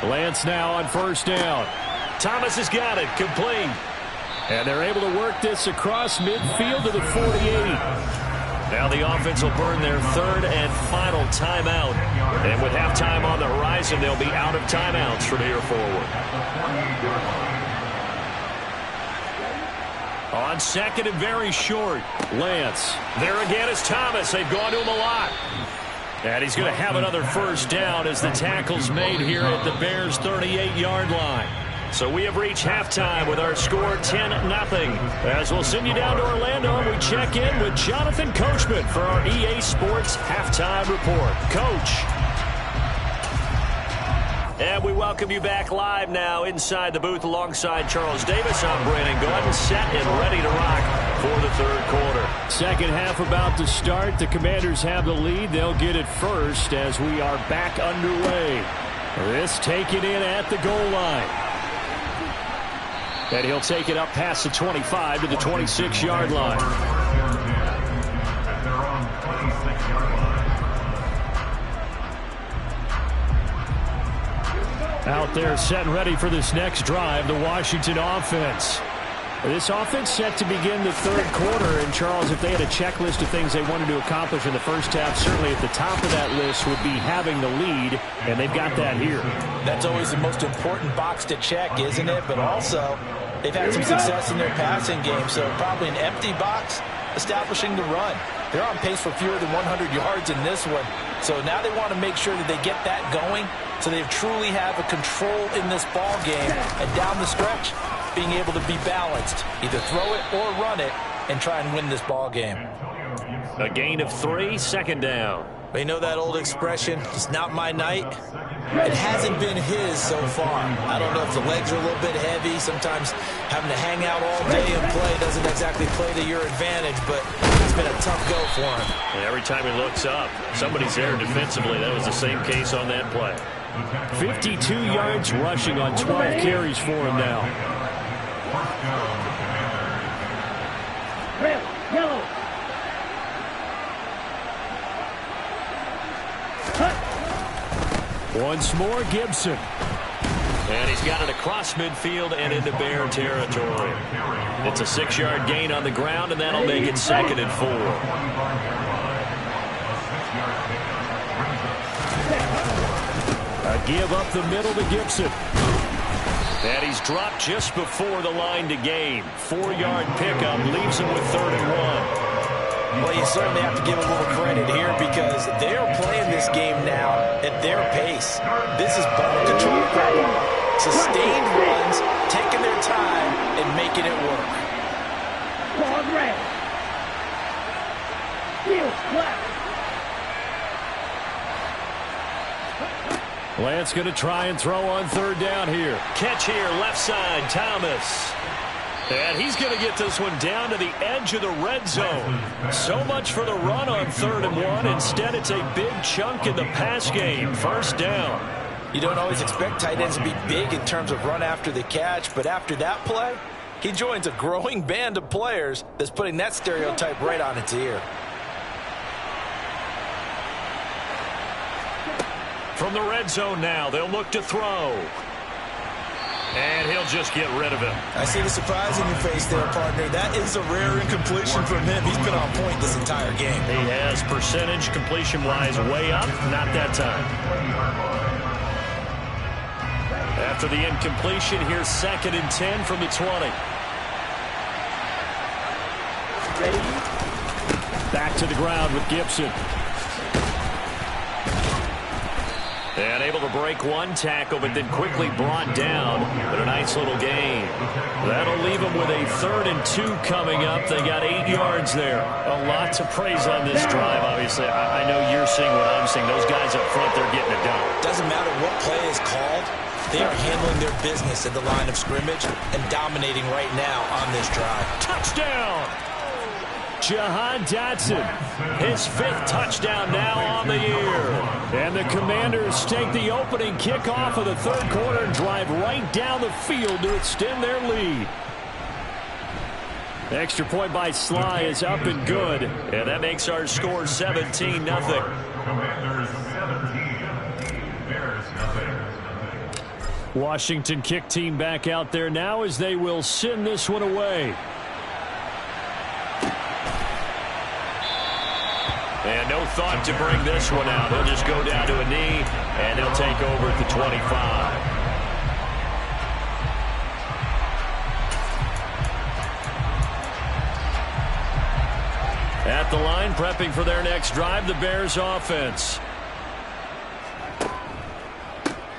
Lance now on 1st down. Thomas has got it, complete. And they're able to work this across midfield to the 48. Now the offense will burn their 3rd and final timeout. And with halftime on the horizon, plays, and they'll be out of timeouts from here forward. On second and very short, Lance. There again is Thomas. They've gone to him a lot. And he's going to have another first down as the tackle's made here at the Bears' 38-yard line. So we have reached halftime with our score 10-0. As we'll send you down to Orlando, we check in with Jonathan Coachman for our EA Sports Halftime Report. Coach. And we welcome you back live now inside the booth alongside Charles Davis. I'm Brandon Gordon, set and ready to rock for the third quarter. Second half about to start. The Commanders have the lead. They'll get it first as we are back underway. This taken in at the goal line. And he'll take it up past the 25 to the 26-yard line. They're on 26-yard line. Out there set and ready for this next drive, the Washington offense. This offense set to begin the third quarter. And, Charles, if they had a checklist of things they wanted to accomplish in the first half, certainly at the top of that list would be having the lead, and they've got that here. That's always the most important box to check, isn't it? But also, they've had some success in their passing game, so probably an empty box establishing the run. They're on pace for fewer than 100 yards in this one. So now they want to make sure that they get that going so they truly have a control in this ball game. And down the stretch, being able to be balanced. Either throw it or run it and try and win this ball game. A gain of 3, second down. You know that old expression, it's not my night? It hasn't been his so far. I don't know if the legs are a little bit heavy. Sometimes having to hang out all day and play doesn't exactly play to your advantage, but it's been a tough go for him. And every time he looks up, somebody's there defensively. That was the same case on that play. 52 yards rushing on 12 carries for him now. Red, yellow. Once more, Gibson. And he's got it across midfield and into Bear territory. It's a 6-yard gain on the ground, and that'll make it second and 4. A give up the middle to Gibson. And he's dropped just before the line to gain. 4-yard pickup leaves him with 3rd and 1. Well, you certainly have to give a little credit here because they're playing this game now at their pace. This is ball control football. Sustained runs, taking their time, and making it work. Ball red. Field left. Lance going to try and throw on 3rd down here. Catch here, left side, Thomas. And he's going to get this one down to the edge of the red zone. So much for the run on 3rd and 1. Instead, it's a big chunk in the pass game. First down. You don't always expect tight ends to be big in terms of run after the catch, but after that play, he joins a growing band of players that's putting that stereotype right on its ear. From the red zone now, they'll look to throw. And he'll just get rid of it. I see the surprise in your face there, partner. That is a rare incompletion from him. He's been on point this entire game. He has percentage completion-wise way up. Not that time. After the incompletion, here's 2nd and 10 from the 20. Back to the ground with Gibson. And able to break one tackle, but then quickly brought down. But a nice little gain. That'll leave them with a 3rd and 2 coming up. They got 8 yards there. A lot to praise on this drive, obviously. I know you're seeing what I'm seeing. Those guys up front, they're getting it done. Doesn't matter what play is called. They are handling their business at the line of scrimmage and dominating right now on this drive. Touchdown! Jahan Dotson, his 5th touchdown now on the year. And the Commanders take the opening kickoff of the third quarter and drive right down the field to extend their lead. The extra point by Sly is up and good. And that makes our score 17-0. Commanders 17, Bears nothing. Washington kick team back out there now as they will send this one away. And no thought to bring this one out. He'll just go down to a knee And they'll take over at the 25. At the line, prepping for their next drive, the Bears offense.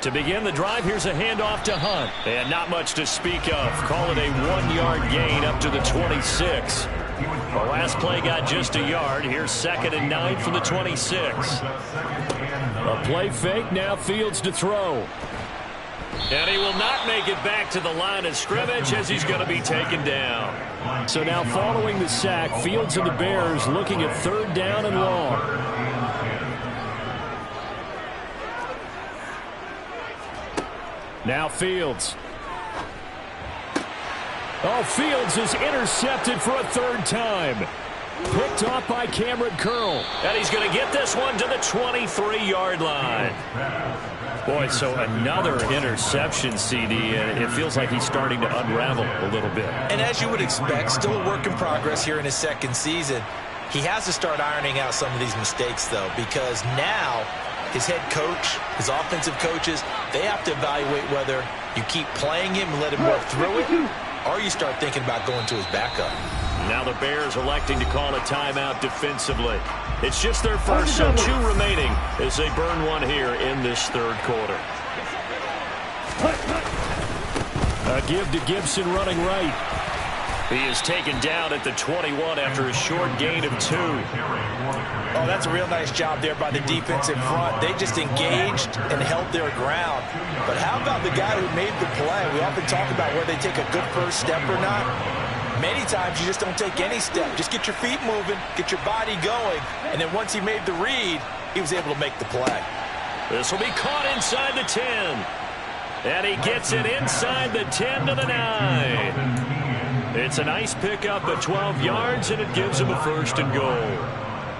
To begin the drive, here's a handoff to Hunt. And not much to speak of. Call it a 1-yard gain up to the 26. The last play got just a yard. Here's 2nd and 9 from the 26. A play fake, now Fields to throw. And he will not make it back to the line of scrimmage as he's going to be taken down. So now following the sack, Fields and the Bears looking at 3rd down and long. Now Fields. Oh, Fields is intercepted for a 3rd time. Picked off by Cameron Curl. And he's going to get this one to the 23-yard line. Boy, so another interception, CD, and it feels like he's starting to unravel a little bit. And as you would expect, still a work in progress here in his 2nd season. He has to start ironing out some of these mistakes, though, because now his head coach, his offensive coaches, they have to evaluate whether you keep playing him and let him work through it, or you start thinking about going to his backup. Now the Bears electing to call a timeout defensively. It's just their first, so 2 remaining as they burn one here in this 3rd quarter. A give to Gibson running right. He is taken down at the 21 after a short gain of 2. Oh, that's a real nice job there by the defense in front. They just engaged and held their ground. But how about the guy who made the play? We often talk about where they take a good first step or not. Many times you just don't take any step. Just get your feet moving, get your body going, and then once he made the read, he was able to make the play. This will be caught inside the 10. And he gets it inside the 10 to the 9. It's a nice pickup at 12 yards, and it gives him a 1st and goal.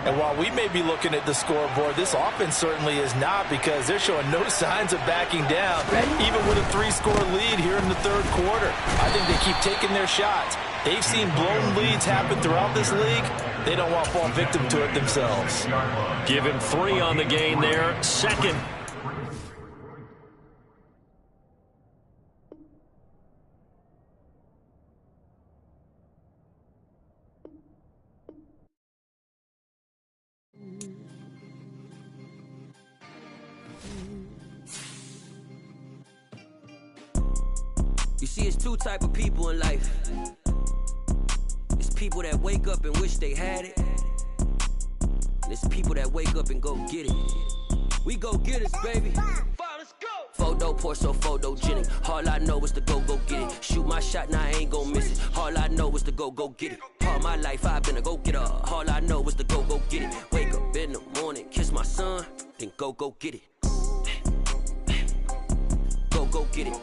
And while we may be looking at the scoreboard, this offense certainly is not, because they're showing no signs of backing down, even with a 3-score lead here in the 3rd quarter. I think they keep taking their shots. They've seen blown leads happen throughout this league. They don't want to fall victim to it themselves. Give him 3 on the gain there. 2nd. You see, it's 2 type of people in life. It's people that wake up and wish they had it. And it's people that wake up and go get it. We go get it, baby. Photo pour so photogenic. All I know is to go get it. Shoot my shot, now I ain't gon' miss it. All I know is to go get it. All my life I've been a go-getter. All I know is to go get it. Wake up in the morning, kiss my son, then go get it. Go get it.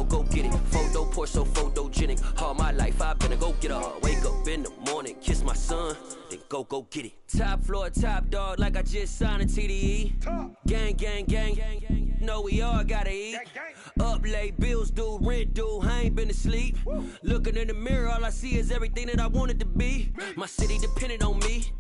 Go get it. Photo pour so photogenic. All my life I've been a go-getter. Wake up in the morning, kiss my son, then go get it. Top floor, top dog, like I just signed a TDE. Gang. Know we all gotta eat. Up late, bills due, rent due, I ain't been asleep. Looking in the mirror, all I see is everything that I wanted to be. My city depended on me,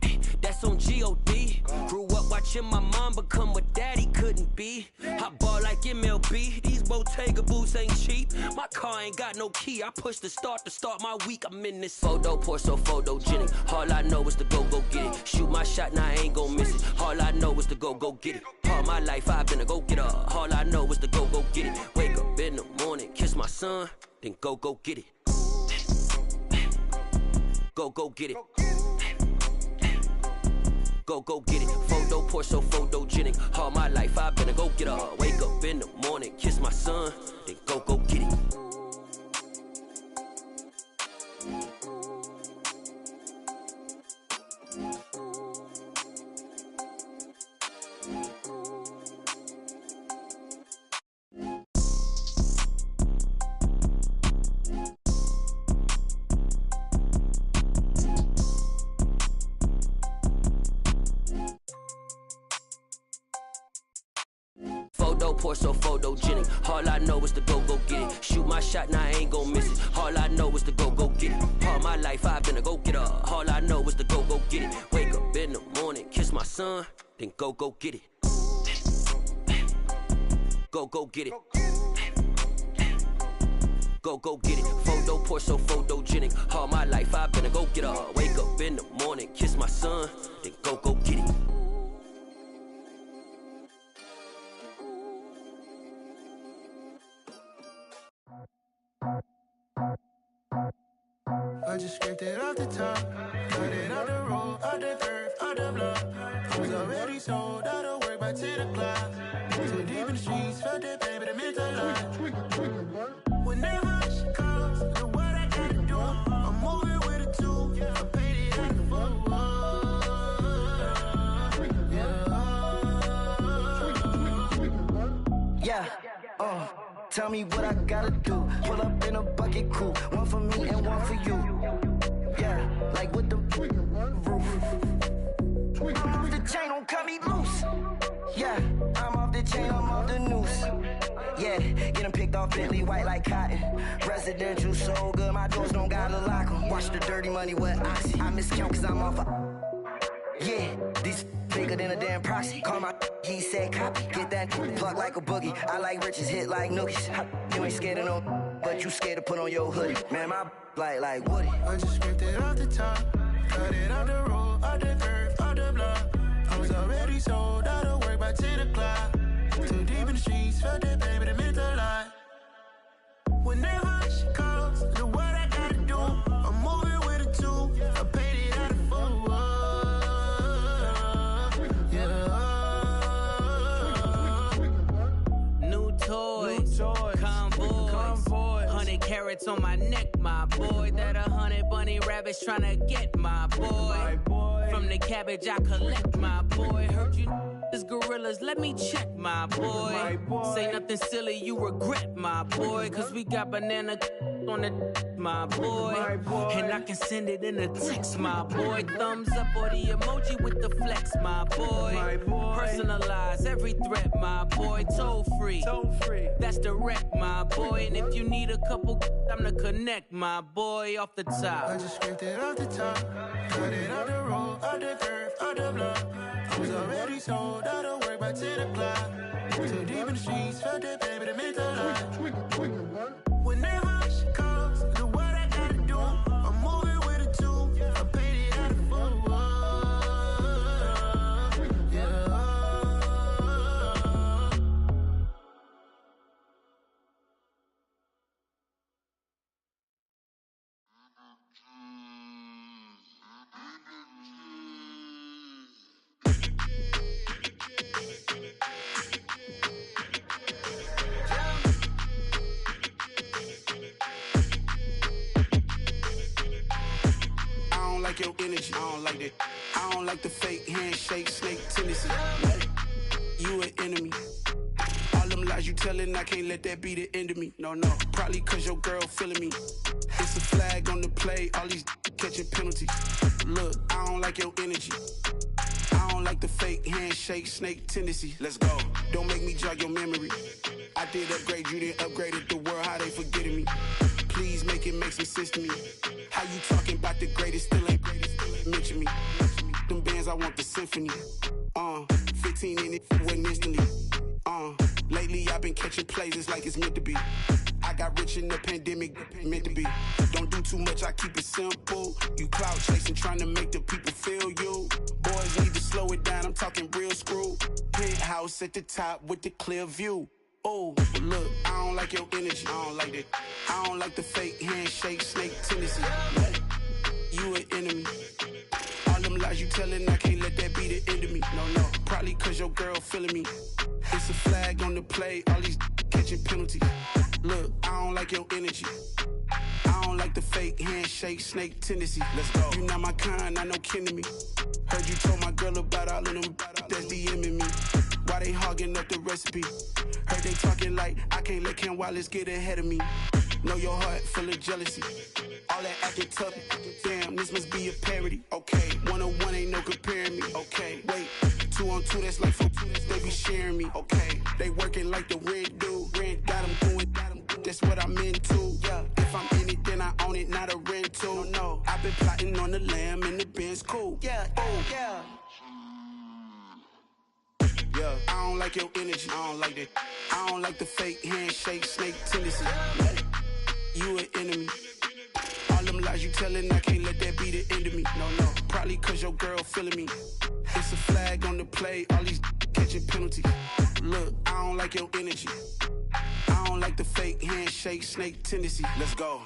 that's on G.O.D. Grew up watching my mom become what daddy couldn't be. I ball like MLB, these Bottega boots ain't cheap. My car ain't got no key, I push the start to start my week. I'm in this photo pour so photogenic. All I know is to go get it. Shoot my shot, now I ain't gon' miss it. All I know is to go get it. All my life I've been a go-getter. All I know is to go get it. Wake up in the morning, kiss my son, then go get it. Go get it. Go get it. Photo pour so photogenic. All my life I've been a go-getter. Wake up in the morning, kiss my son, then go get it. Photo poor, so photogenic. All I know is to go get it. Shoot my shot, now I ain't gon' miss it. All I know is to go get it. All my life I've been a go-getter. All I know is to go get it. Wake up in the morning, kiss my son, then go get it. Go get it. Go get it. Photo poor, so photogenic. All my life I've been a go-getter. Wake up in the morning, kiss my son, then go get it. I just scraped it off the top, cut it off the road, off the turf, off the block. I was already sold out of work by 10 o'clock. Too deep in the streets, felt that pain, but it meant a lot. Whenever she calls, know what I gotta do. I'm moving with a two, I paid it out the full. Yeah, tell me what I gotta do. Pull up in a bucket crew, one for me and one for you. Yeah, like with the roof. I'm off the chain, don't cut me loose. Yeah, I'm off the chain, I'm off the noose. Yeah, getting picked off Bentley white like cotton. Residential so good, my doors don't gotta lock 'em. Watch the dirty money with Oxy. I miscount cause I'm off yeah, these bigger than a damn proxy. Call my he said copy. Get that plug like a boogie. I like riches, hit like nookies. You ain't scared of no, but you scared to put on your hoodie. Man, my like Woody. I just scraped it off the top, cut it off the road, off the curve, off the block. I was already sold out of work by 10 o'clock. Too deep in the streets, felt that pain, but it meant a lot. Whenever she calls, know what I gotta do. I'm moving with a two, I paid it out of full. Convoy, 100 carats on my neck, my boy. That 100 bunny rabbits tryna get my boy. From the cabbage I collect, my boy. Heard you is gorillas, let me check, my boy. Say nothing silly, you regret, my boy. Cause we got banana on the my boy. And I can send it in a text, my boy. Thumbs up or the emoji with the flex, my boy. Personalize every threat, my boy. Toll free. That's direct, my boy. And if you need a couple, I'm the connect, my boy. Off the top, I just scraped it off the top, cut it off the road, off the curve, off the block. I was already sold out of work by 10 o'clock. Too deep in the streets, felt that pain, but it meant a lot. Whenever she calls, know what I gotta do. I'm moving with a two, I paid it out of full. Your energy, I don't like that. I don't like the fake handshake, snake tendency. You an enemy. All them lies you telling, I can't let that be the end of me. No, probably cause your girl feeling me. It's a flag on the play, all these catching penalties. Look, I don't like your energy. I don't like the fake handshake, snake tendency. Let's go. Don't make me jog your memory. I did upgrade, you didn't upgrade it. The world, how they forgetting me. Please make it make some sense to me. How you talking about the greatest, still ain't mention me. Them bands, I want the symphony. 15 in it, went instantly. Lately I've been catching plays, it's like it's meant to be. I got rich in the pandemic, meant to be. Don't do too much, I keep it simple. You clout chasing, trying to make the people feel you. Boys need to slow it down, I'm talking real screw. Penthouse at the top with the clear view. Oh, look, I don't like your energy. I don't like that. I don't like the fake handshake, snake tendency. You an enemy. All them lies you telling, I can't let that be the end of me. No, probably cause your girl feeling me. It's a flag on the play, all these catching penalties. Look, I don't like your energy. I don't like the fake handshake, snake tendency. Let's go. You not my kind, I know kin to me. Heard you told my girl about all of them that's DMing me. Why they hogging up the recipe? Heard they talking like I can't let Ken Wallace get ahead of me. Know your heart full of jealousy. All that acting tough, damn, this must be a parody. Okay, 1-on-1 ain't no comparing me. Okay, wait, 2-on-2, that's like 4, they be sharing me. Okay, they working like the rent dude. Rent got him going, that's what I'm into. Yeah, if I'm in it, then I own it, not a rental. No, I've been plotting on the lamb and the Benz cool. Yeah, oh, yeah. Yeah, I don't like your energy, I don't like that. I don't like the fake handshake, snake tendency. You an enemy. All them lies you telling, I can't let that be the end of me. No, probably cause your girl feeling me. It's a flag on the play, all these catching penalties. Look, I don't like your energy. I don't like the fake handshake, snake tendency. Let's go.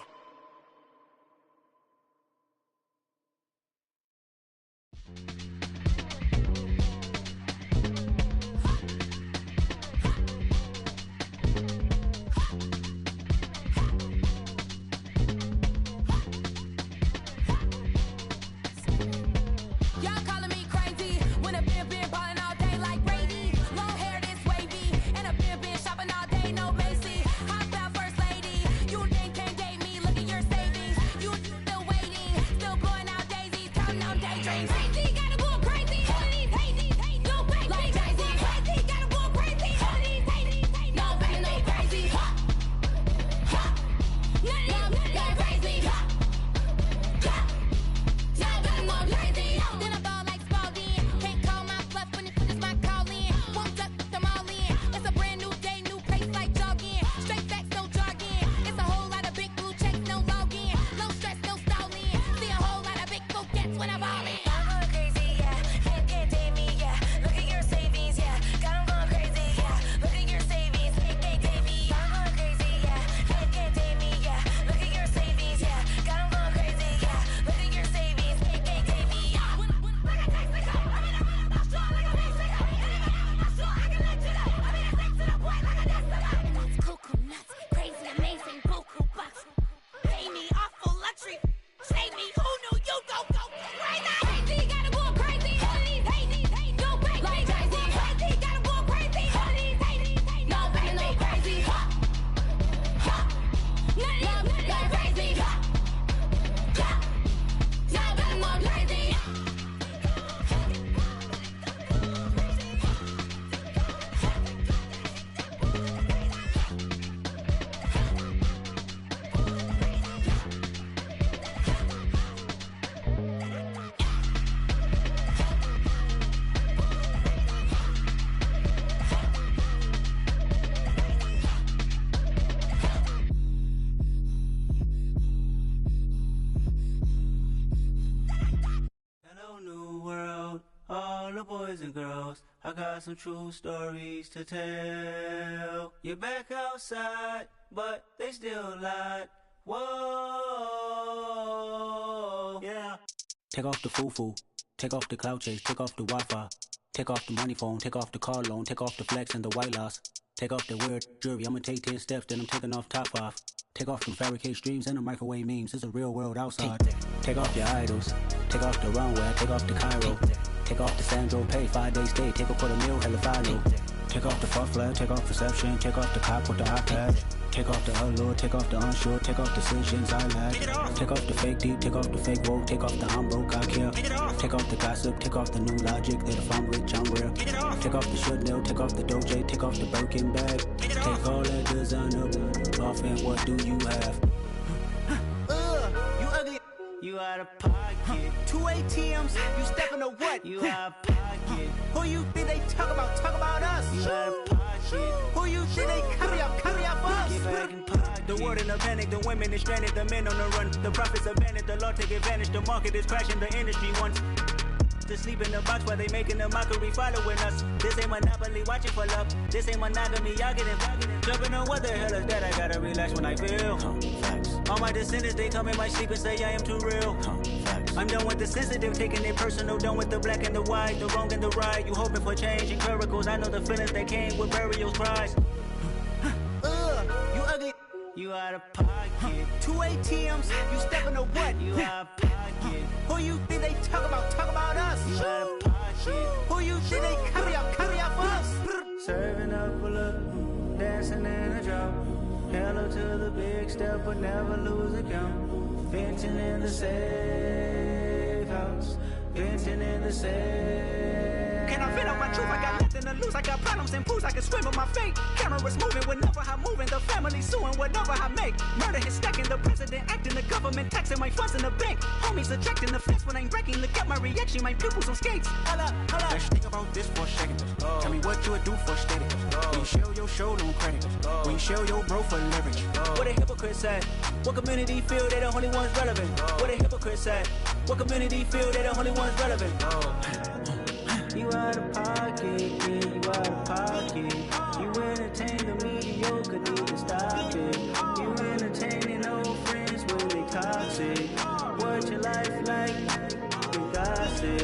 Boys and girls, I got some true stories to tell. You're back outside, but they still lied. Whoa, yeah. Take off the foo-foo, take off the cloud chase, take off the Wi-Fi, take off the money phone, take off the car loan, take off the flex and the white loss, take off the weird jewelry. I'ma take 10 steps, then I'm taking off top off. Take off them fabricate streams and the microwave memes. It's a real world outside. Take off your idols, take off the runway, take off the Cairo. Take off the Sandro, pay 5 days stay, take a $250,000, hella final. Take off the fuck flag, take off perception, take off the cop with the iPad. Take off the allure, take off the unsure, take off decisions I lack. Take off the fake deep, take off the fake woke, take off the I'm broke, I care. Take off the gossip, take off the new logic, that if I'm rich, I'm real. Take off the Chanel, take off the Doja, take off the Birkin bag. Take all that designer off and what do you have? You ugly. You out of pocket. 2 ATMs, you stepping to what? You out of pocket. Who you think they talk about? Talk about us. You out of pocket. Who you think they carry up for us? Get back in pocket. The world in a panic, the women is stranded, the men on the run. The profits abandoned, the law take advantage. The market is crashing, the industry wants to sleep in the box while they making a mockery following us. This ain't Monopoly, watching for love. This ain't monogamy, y'all getting jumping on what the hell is that? I gotta relax when I feel. All my descendants, they come in my sleep and say I am too real. I'm done with the sensitive, taking it personal. Done with the black and the white, the wrong and the right. You hoping for change and miracles. I know the feelings that came with burials, cries. You ugly. You out of pocket. 2 ATMs, you stepping to what? You out of pocket. Who you think they talk about? Talk about us. You out of pocket. Who you think they carry up for us? Serving up a look, dancing in a drop. Hello to the big step, but never lose a count. Venting in the safe house. Venting in the safe. Can I fit out my truth? I got nothing. nothing to lose. I got problems and pools, I can swim with my fate. Cameras moving whenever I'm moving. The family suing whatever I make. Murder is stacking, the president acting, the government taxing my funds in the bank. Homies ejecting the fence when I'm breaking. Look at my reaction, my pupils on skates. Holla, holla. Let's think about this for a second. Tell me what you would do for steady. When you show your show, no credit. When you show your bro for leverage. What a hypocrite said. What community feel they the only ones relevant? What a hypocrite said. What community feel they the only ones relevant? You out of pocket, yeah, you out of pocket. You entertain the mediocre, need to stop it. You entertaining old friends when they toxic. What your life like? You gossip.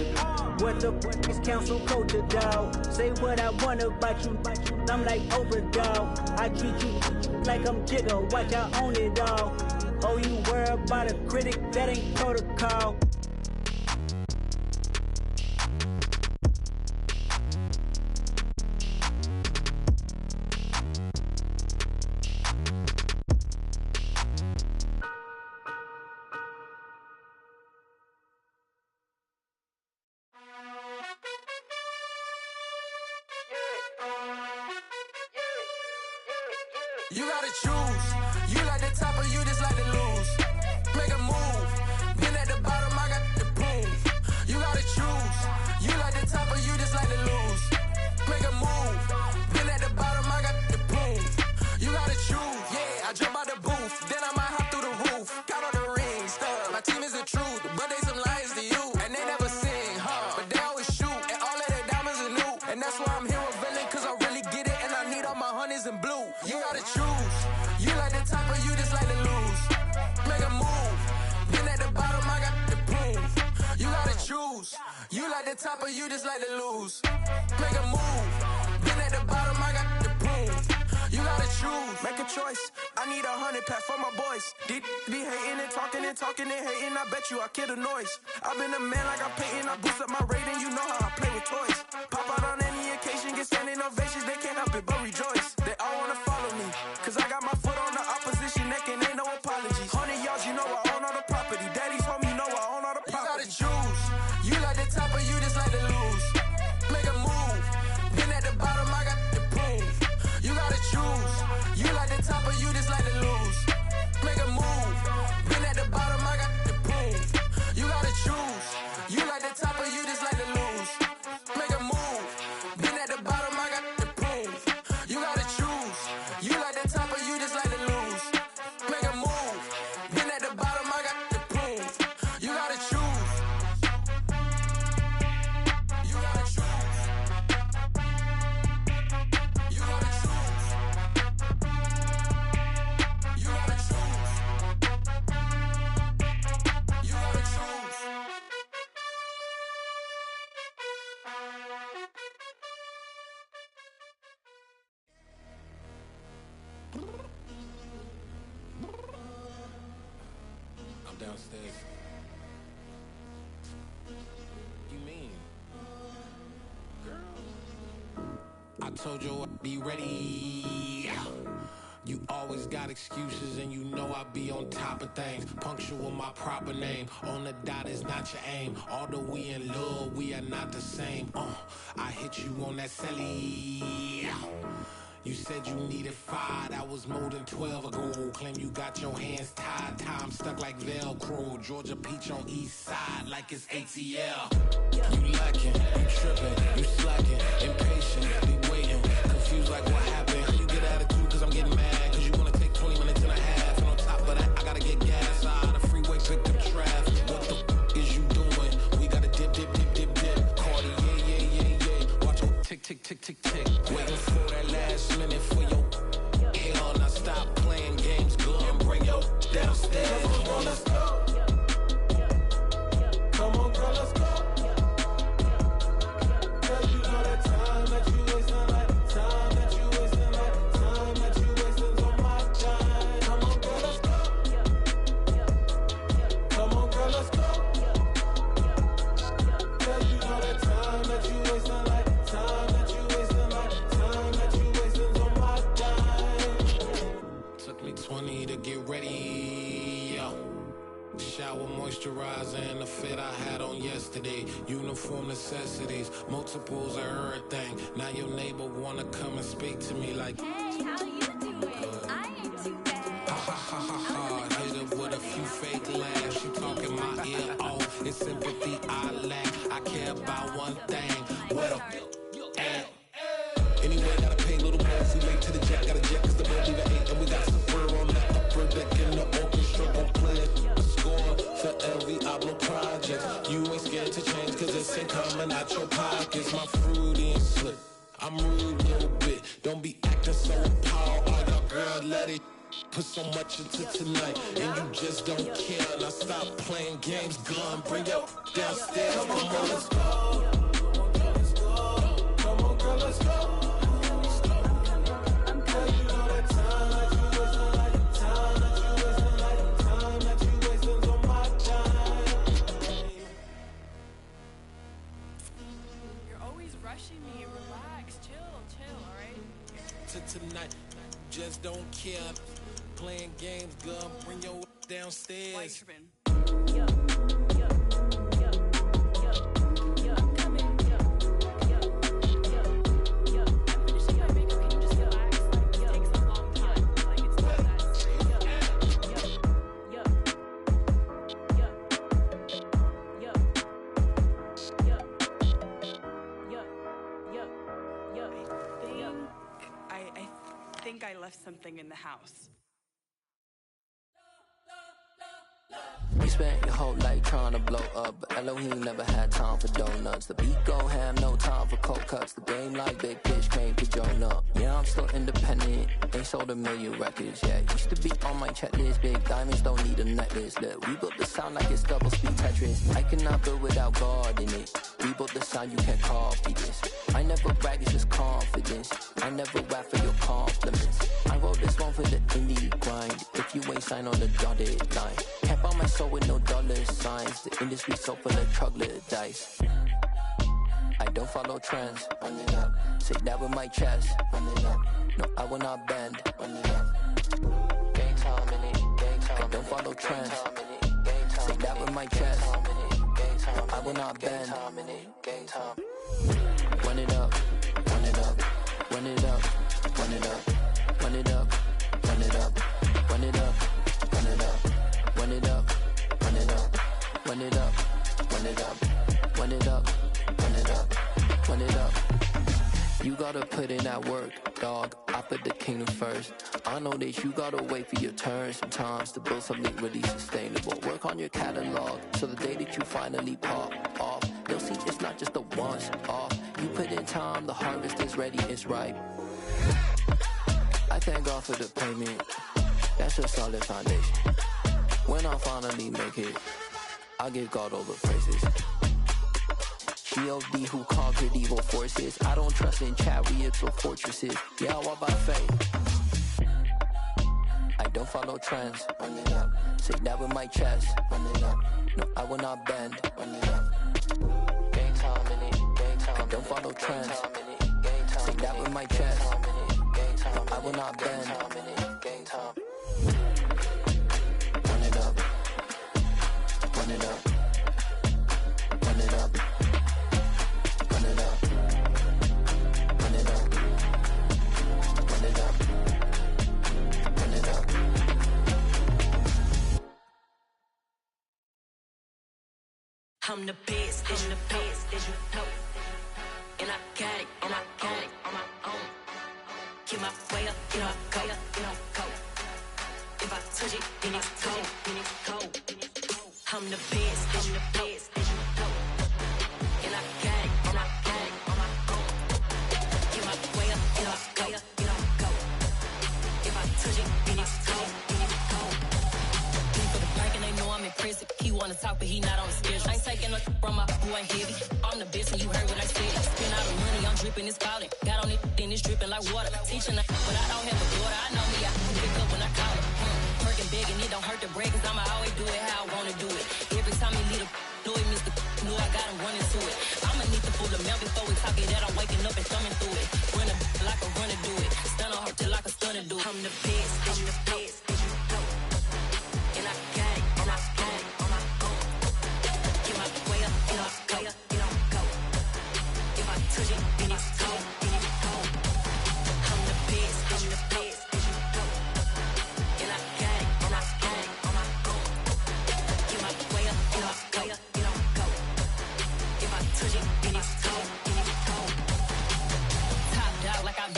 What the is council culture, dog? Say what I want about you, I'm like overdog. I treat you like I'm Jigga, watch I own it all. Oh, you worry about a critic, that ain't protocol. You gotta choose. You like the top or you just like to lose. Make a move. Been at the bottom, I got the proof. You gotta choose. You like the top or you just like to lose. Make a move. Been at the bottom, I got the proof. You gotta choose. Yeah, I jump out the booth. Then I might hop through the roof. Got all the rings. My team is the truth, but they some liars to you. And they never sing, but they always shoot. And all of their diamonds are new. And that's why I'm here with Villain, cause I really get it. And I need all my honeys in blue. You gotta choose. You like the top or you just like to lose. Make a move. Been at the bottom, I got the proof. You gotta choose. You like the top or you just like to lose. Make a move. Been at the bottom, I got the proof. You gotta choose. Make a choice. I need 100 pack for my boys. Be hating and talking and hating. I bet you I kill the noise. I've been a man like I'm Peyton. I boost up my rating. You know how I play with toys. Pop out on any occasion, get standing ovations. They can't help it but rejoice. They all wanna follow me, cause I got my foot on the opposition neck and ain't no apologies. 100 yards, you know I own all the property. Daddy's home, you know I own all the property. You gotta choose. You like the top or you just like to lose. Make a move. Been at the bottom, I got the proof. You gotta choose. You like the top or you just like to lose. Make a move. Been at the bottom, I got the proof. You gotta choose. You like the top or you just like to lose. Make a move. Been at the bottom, I got the proof. You gotta choose. You like the top or you just like to lose. Make a move. Been at the bottom, I got the proof. You gotta choose. You gotta choose. You gotta choose. You gotta choose. You gotta choose. I'm downstairs. You mean? Girl, I told you I'd be ready. You always got excuses and you know I be on top of things. Punctual my proper name. On the dot is not your aim. Although we in love, we are not the same. I hit you on that celly. You said you needed 5, that was more than 12 ago. Claim you got your hands tied, time stuck like Velcro. Georgia Peach on east side like it's ATL. You lacking, you tripping, you slacking, impatient, be waiting, confused like what happened. You get attitude cause I'm getting mad, cause you wanna take 20 minutes and a half. And on top of that, I gotta get gas out of the freeway, pick up traffic. What the is you doing? We gotta dip, dip, dip, dip, dip. Cardi, yeah. Watch your tick, tick, tick, tick, tick. Waiting for that last minute for your hell. Now stop playing games, go and bring your downstairs. Come on, girl, let's go. Come on, girl, let's go. Cause you know that time that you wasting, like time that you wasting, like time that you wasting on my time. Come on, girl, let's go. Come on, girl, let's go. Cause you know that time that you wasting, like time that you wasting, like time that you wasting on my time. Took me 20 to get ready, yo. Shower moisture. moisturizer and the fit I had on yesterday. Uniform necessities, multiples of everything. Now your neighbor wanna come and speak to me like, hey, how you doing? I ain't too bad. Ha ha ha ha ha. Hit her with a few fake laughs. She talking my ear off. It's sympathy I lack. I care about one thing. What a at. Anyway, gotta pay a little more. We late to the jet, got a jet cause the boat leave at 8. And we got Super on the upper deck in the orchestra gon' play a score for every Ablo project. You ain't scared to change cause this ain't coming out your pockets. My fruity and slick, I'm rude a little bit. Don't be acting so appalled. Oh, your girl, let it put so much into tonight. And you just don't care. Now stop playing games, gun. Bring your downstairs. Come on, girl, let's go. Come on, girl, let's go. Tonight, just don't care. Playing games, girl. Bring your downstairs. I left something in the house. You spent your whole life trying to blow up, but Elohim never had time for donuts. The beat gon' have no time for cold cuts. The game like big pitch came to join up. Yeah, I'm still independent, ain't sold a million records yet. Used to be on my checklist, big diamonds don't need a necklace. Look, we built the sound like it's double speed Tetris. I cannot build without God in it. We built the sound, you can't copy this. I never brag, it's just confidence. I never rap for your compliments. I wrote this one for the indie grind. If you ain't signed on the dotted line, can't buy my soul with no dollar signs. The industry so full of troglodytes. I don't follow trends. Run it up. Say that with my chest. Run it up. No, I will not bend. Run it up. Gang time in it. Gang time. I don't follow trends. Say that with my chest. No, I will not bend. Gang time. Run it up. Run it up. Run it up. Run it up. Run it up. Run it up. Run it up. Run it up. Run it up. Run it up. Run it up. Run it up. Run it up. Run it up. Run it up. You gotta put in that work, dog. I put the kingdom first. I know that you gotta wait for your turn sometimes to build something really sustainable. Work on your catalog so the day that you finally pop off, they'll see it's not just a once off. You put in time, the harvest is ready, it's ripe. I thank God for the payment. That's a solid foundation. When I finally make it, I give God all the praises. G.O.D. who conquered evil forces. I don't trust in chariots or fortresses. Yeah, I walk by faith. I don't follow trends. Run it up. Say that with my chest. Run it up. No, I will not bend. Run it up. Gang time in it. Gang time. I don't follow trends. Say that with my chest. No, I will not bend. Gang time. Run it up. Run it up. Run it up. Run it up. Run it up. Run it up. Run it up. I'm the best, I'm the best, as you know. And I got it, and I got it on my own. Get my way up, get my go, go. If I touch it, then it's cold, then it's cold. I'm the best, I'm the best, as you know. And I got it, and I got it on my own. Get my way up, get my go. If I touch it, then it's cold, then it's cold. For the blank and they know I'm impressive. He wanna talk, but he not on the schedule. I ain't taking no from my boy heavy. I'm the best, and you heard what I said. Spend all the money, I'm dripping, it's falling. Got on it, then it's dripping like water. Teaching, but I don't have a daughter. I know me, I can pick up when I call her. Working big, and it don't hurt to break, cause I'ma always do it how I wanna do it. Every time he lead a do it, Mr. Know I got him running to it. I'ma need to pull the mail before we talk it. That I'm waking up and thumbing through it. Run a like a runner do it. Stun on her till like a stunner do it. I'm the best, I'm the best, as you know. And I got it on my own.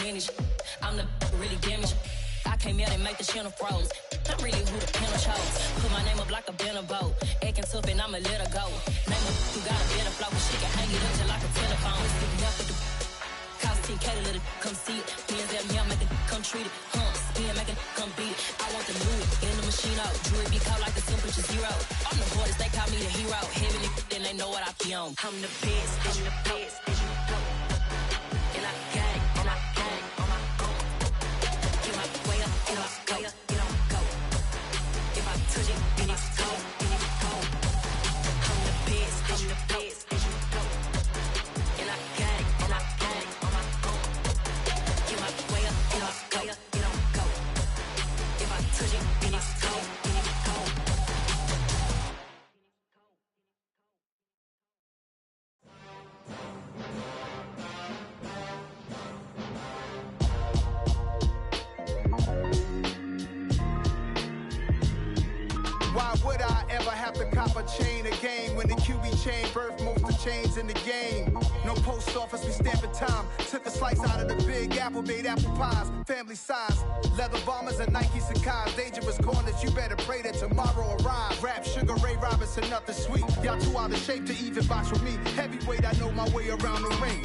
finish. I'm the really damaged. I came out and make the channel froze. I'm really who the panel chose. Put my name up like a banner boat. Acting tough and I'ma let her go. Name her who got a better flow. She can hang it up just like a telephone. Stick me up with the cost 10K to let it come see it. Hands out me, I make it come treat it. Spin, make it come beat it. I want the new in the machine out. Jewelry be caught like the temperature zero. I'm the hardest, they call me the hero. Heaven and then they know what I be on. I'm the best, I'm the best, and you know. And I got it, and I got it on my own. Get my way up, get my way up, get on go. If I touch it, then it's cold, then it's cold. I'm the best, and you know. And I got it, and I got it on my own. Get my way up, get my way up, get on go. If I touch it, then it's cold, then it's cold. Why would I ever have to cop a chain again when the QB chain birthed most of the chains in the game? No post office, we stamping time. Took a slice out of the big apple, made apple pies, family size. Leather bombers and Nike Sacai's. Dangerous corners, you better pray that tomorrow arrives. Rap, Sugar Ray Robinson, nothing sweet. Y'all too out of shape to even box with me. Heavyweight, I know my way around the ring.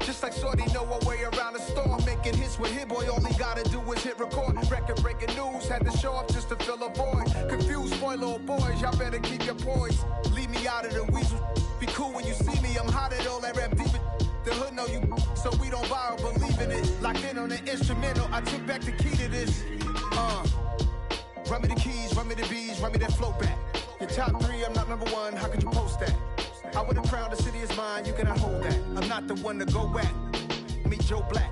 Just like Shorty know her way around the storm. Making hits with Hit Boy, all he gotta do is hit record. Record breaking news, had to show up just to fill a void. Confused, spoiler boys, y'all better keep your poise. Leave me out of the weasel. Be cool when you see me, I'm hot at all that rap deep. The hood know you, so we don't borrow, believe in it. Locked in on the instrumental, I took back the key to this. Run me the keys, run me the bees, run me that flow back. Your top three, I'm not number one, how could you post that? I would have crowned the city is mine, you cannot hold that. I'm not the one to go at. Meet Joe Black.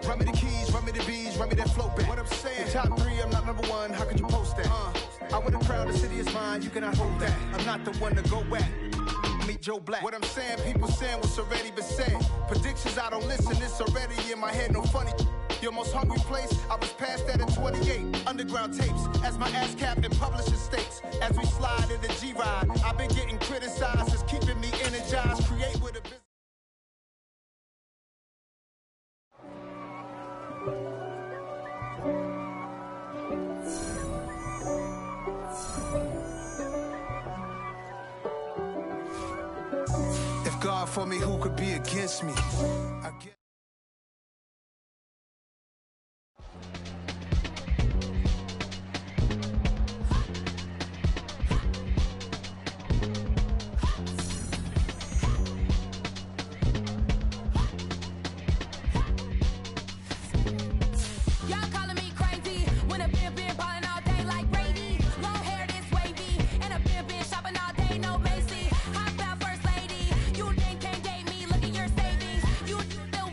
Run me the keys, run me the bees, run me that flow back. What I'm saying, your top three, I'm not number one, how could you post that? I would have crowned the city is mine, you cannot hold that. I'm not the one to go at. Meet Joe Black. What I'm saying, people saying what's already been said. Predictions, I don't listen, it's already in my head, no funny. Your most hungry place, I was past that in 28. Underground tapes, as my ass cap in publishing states. As we slide in the G-Ride, I've been getting criticized, it's keeping me energized. Create with a business. If God for me, who could be against me?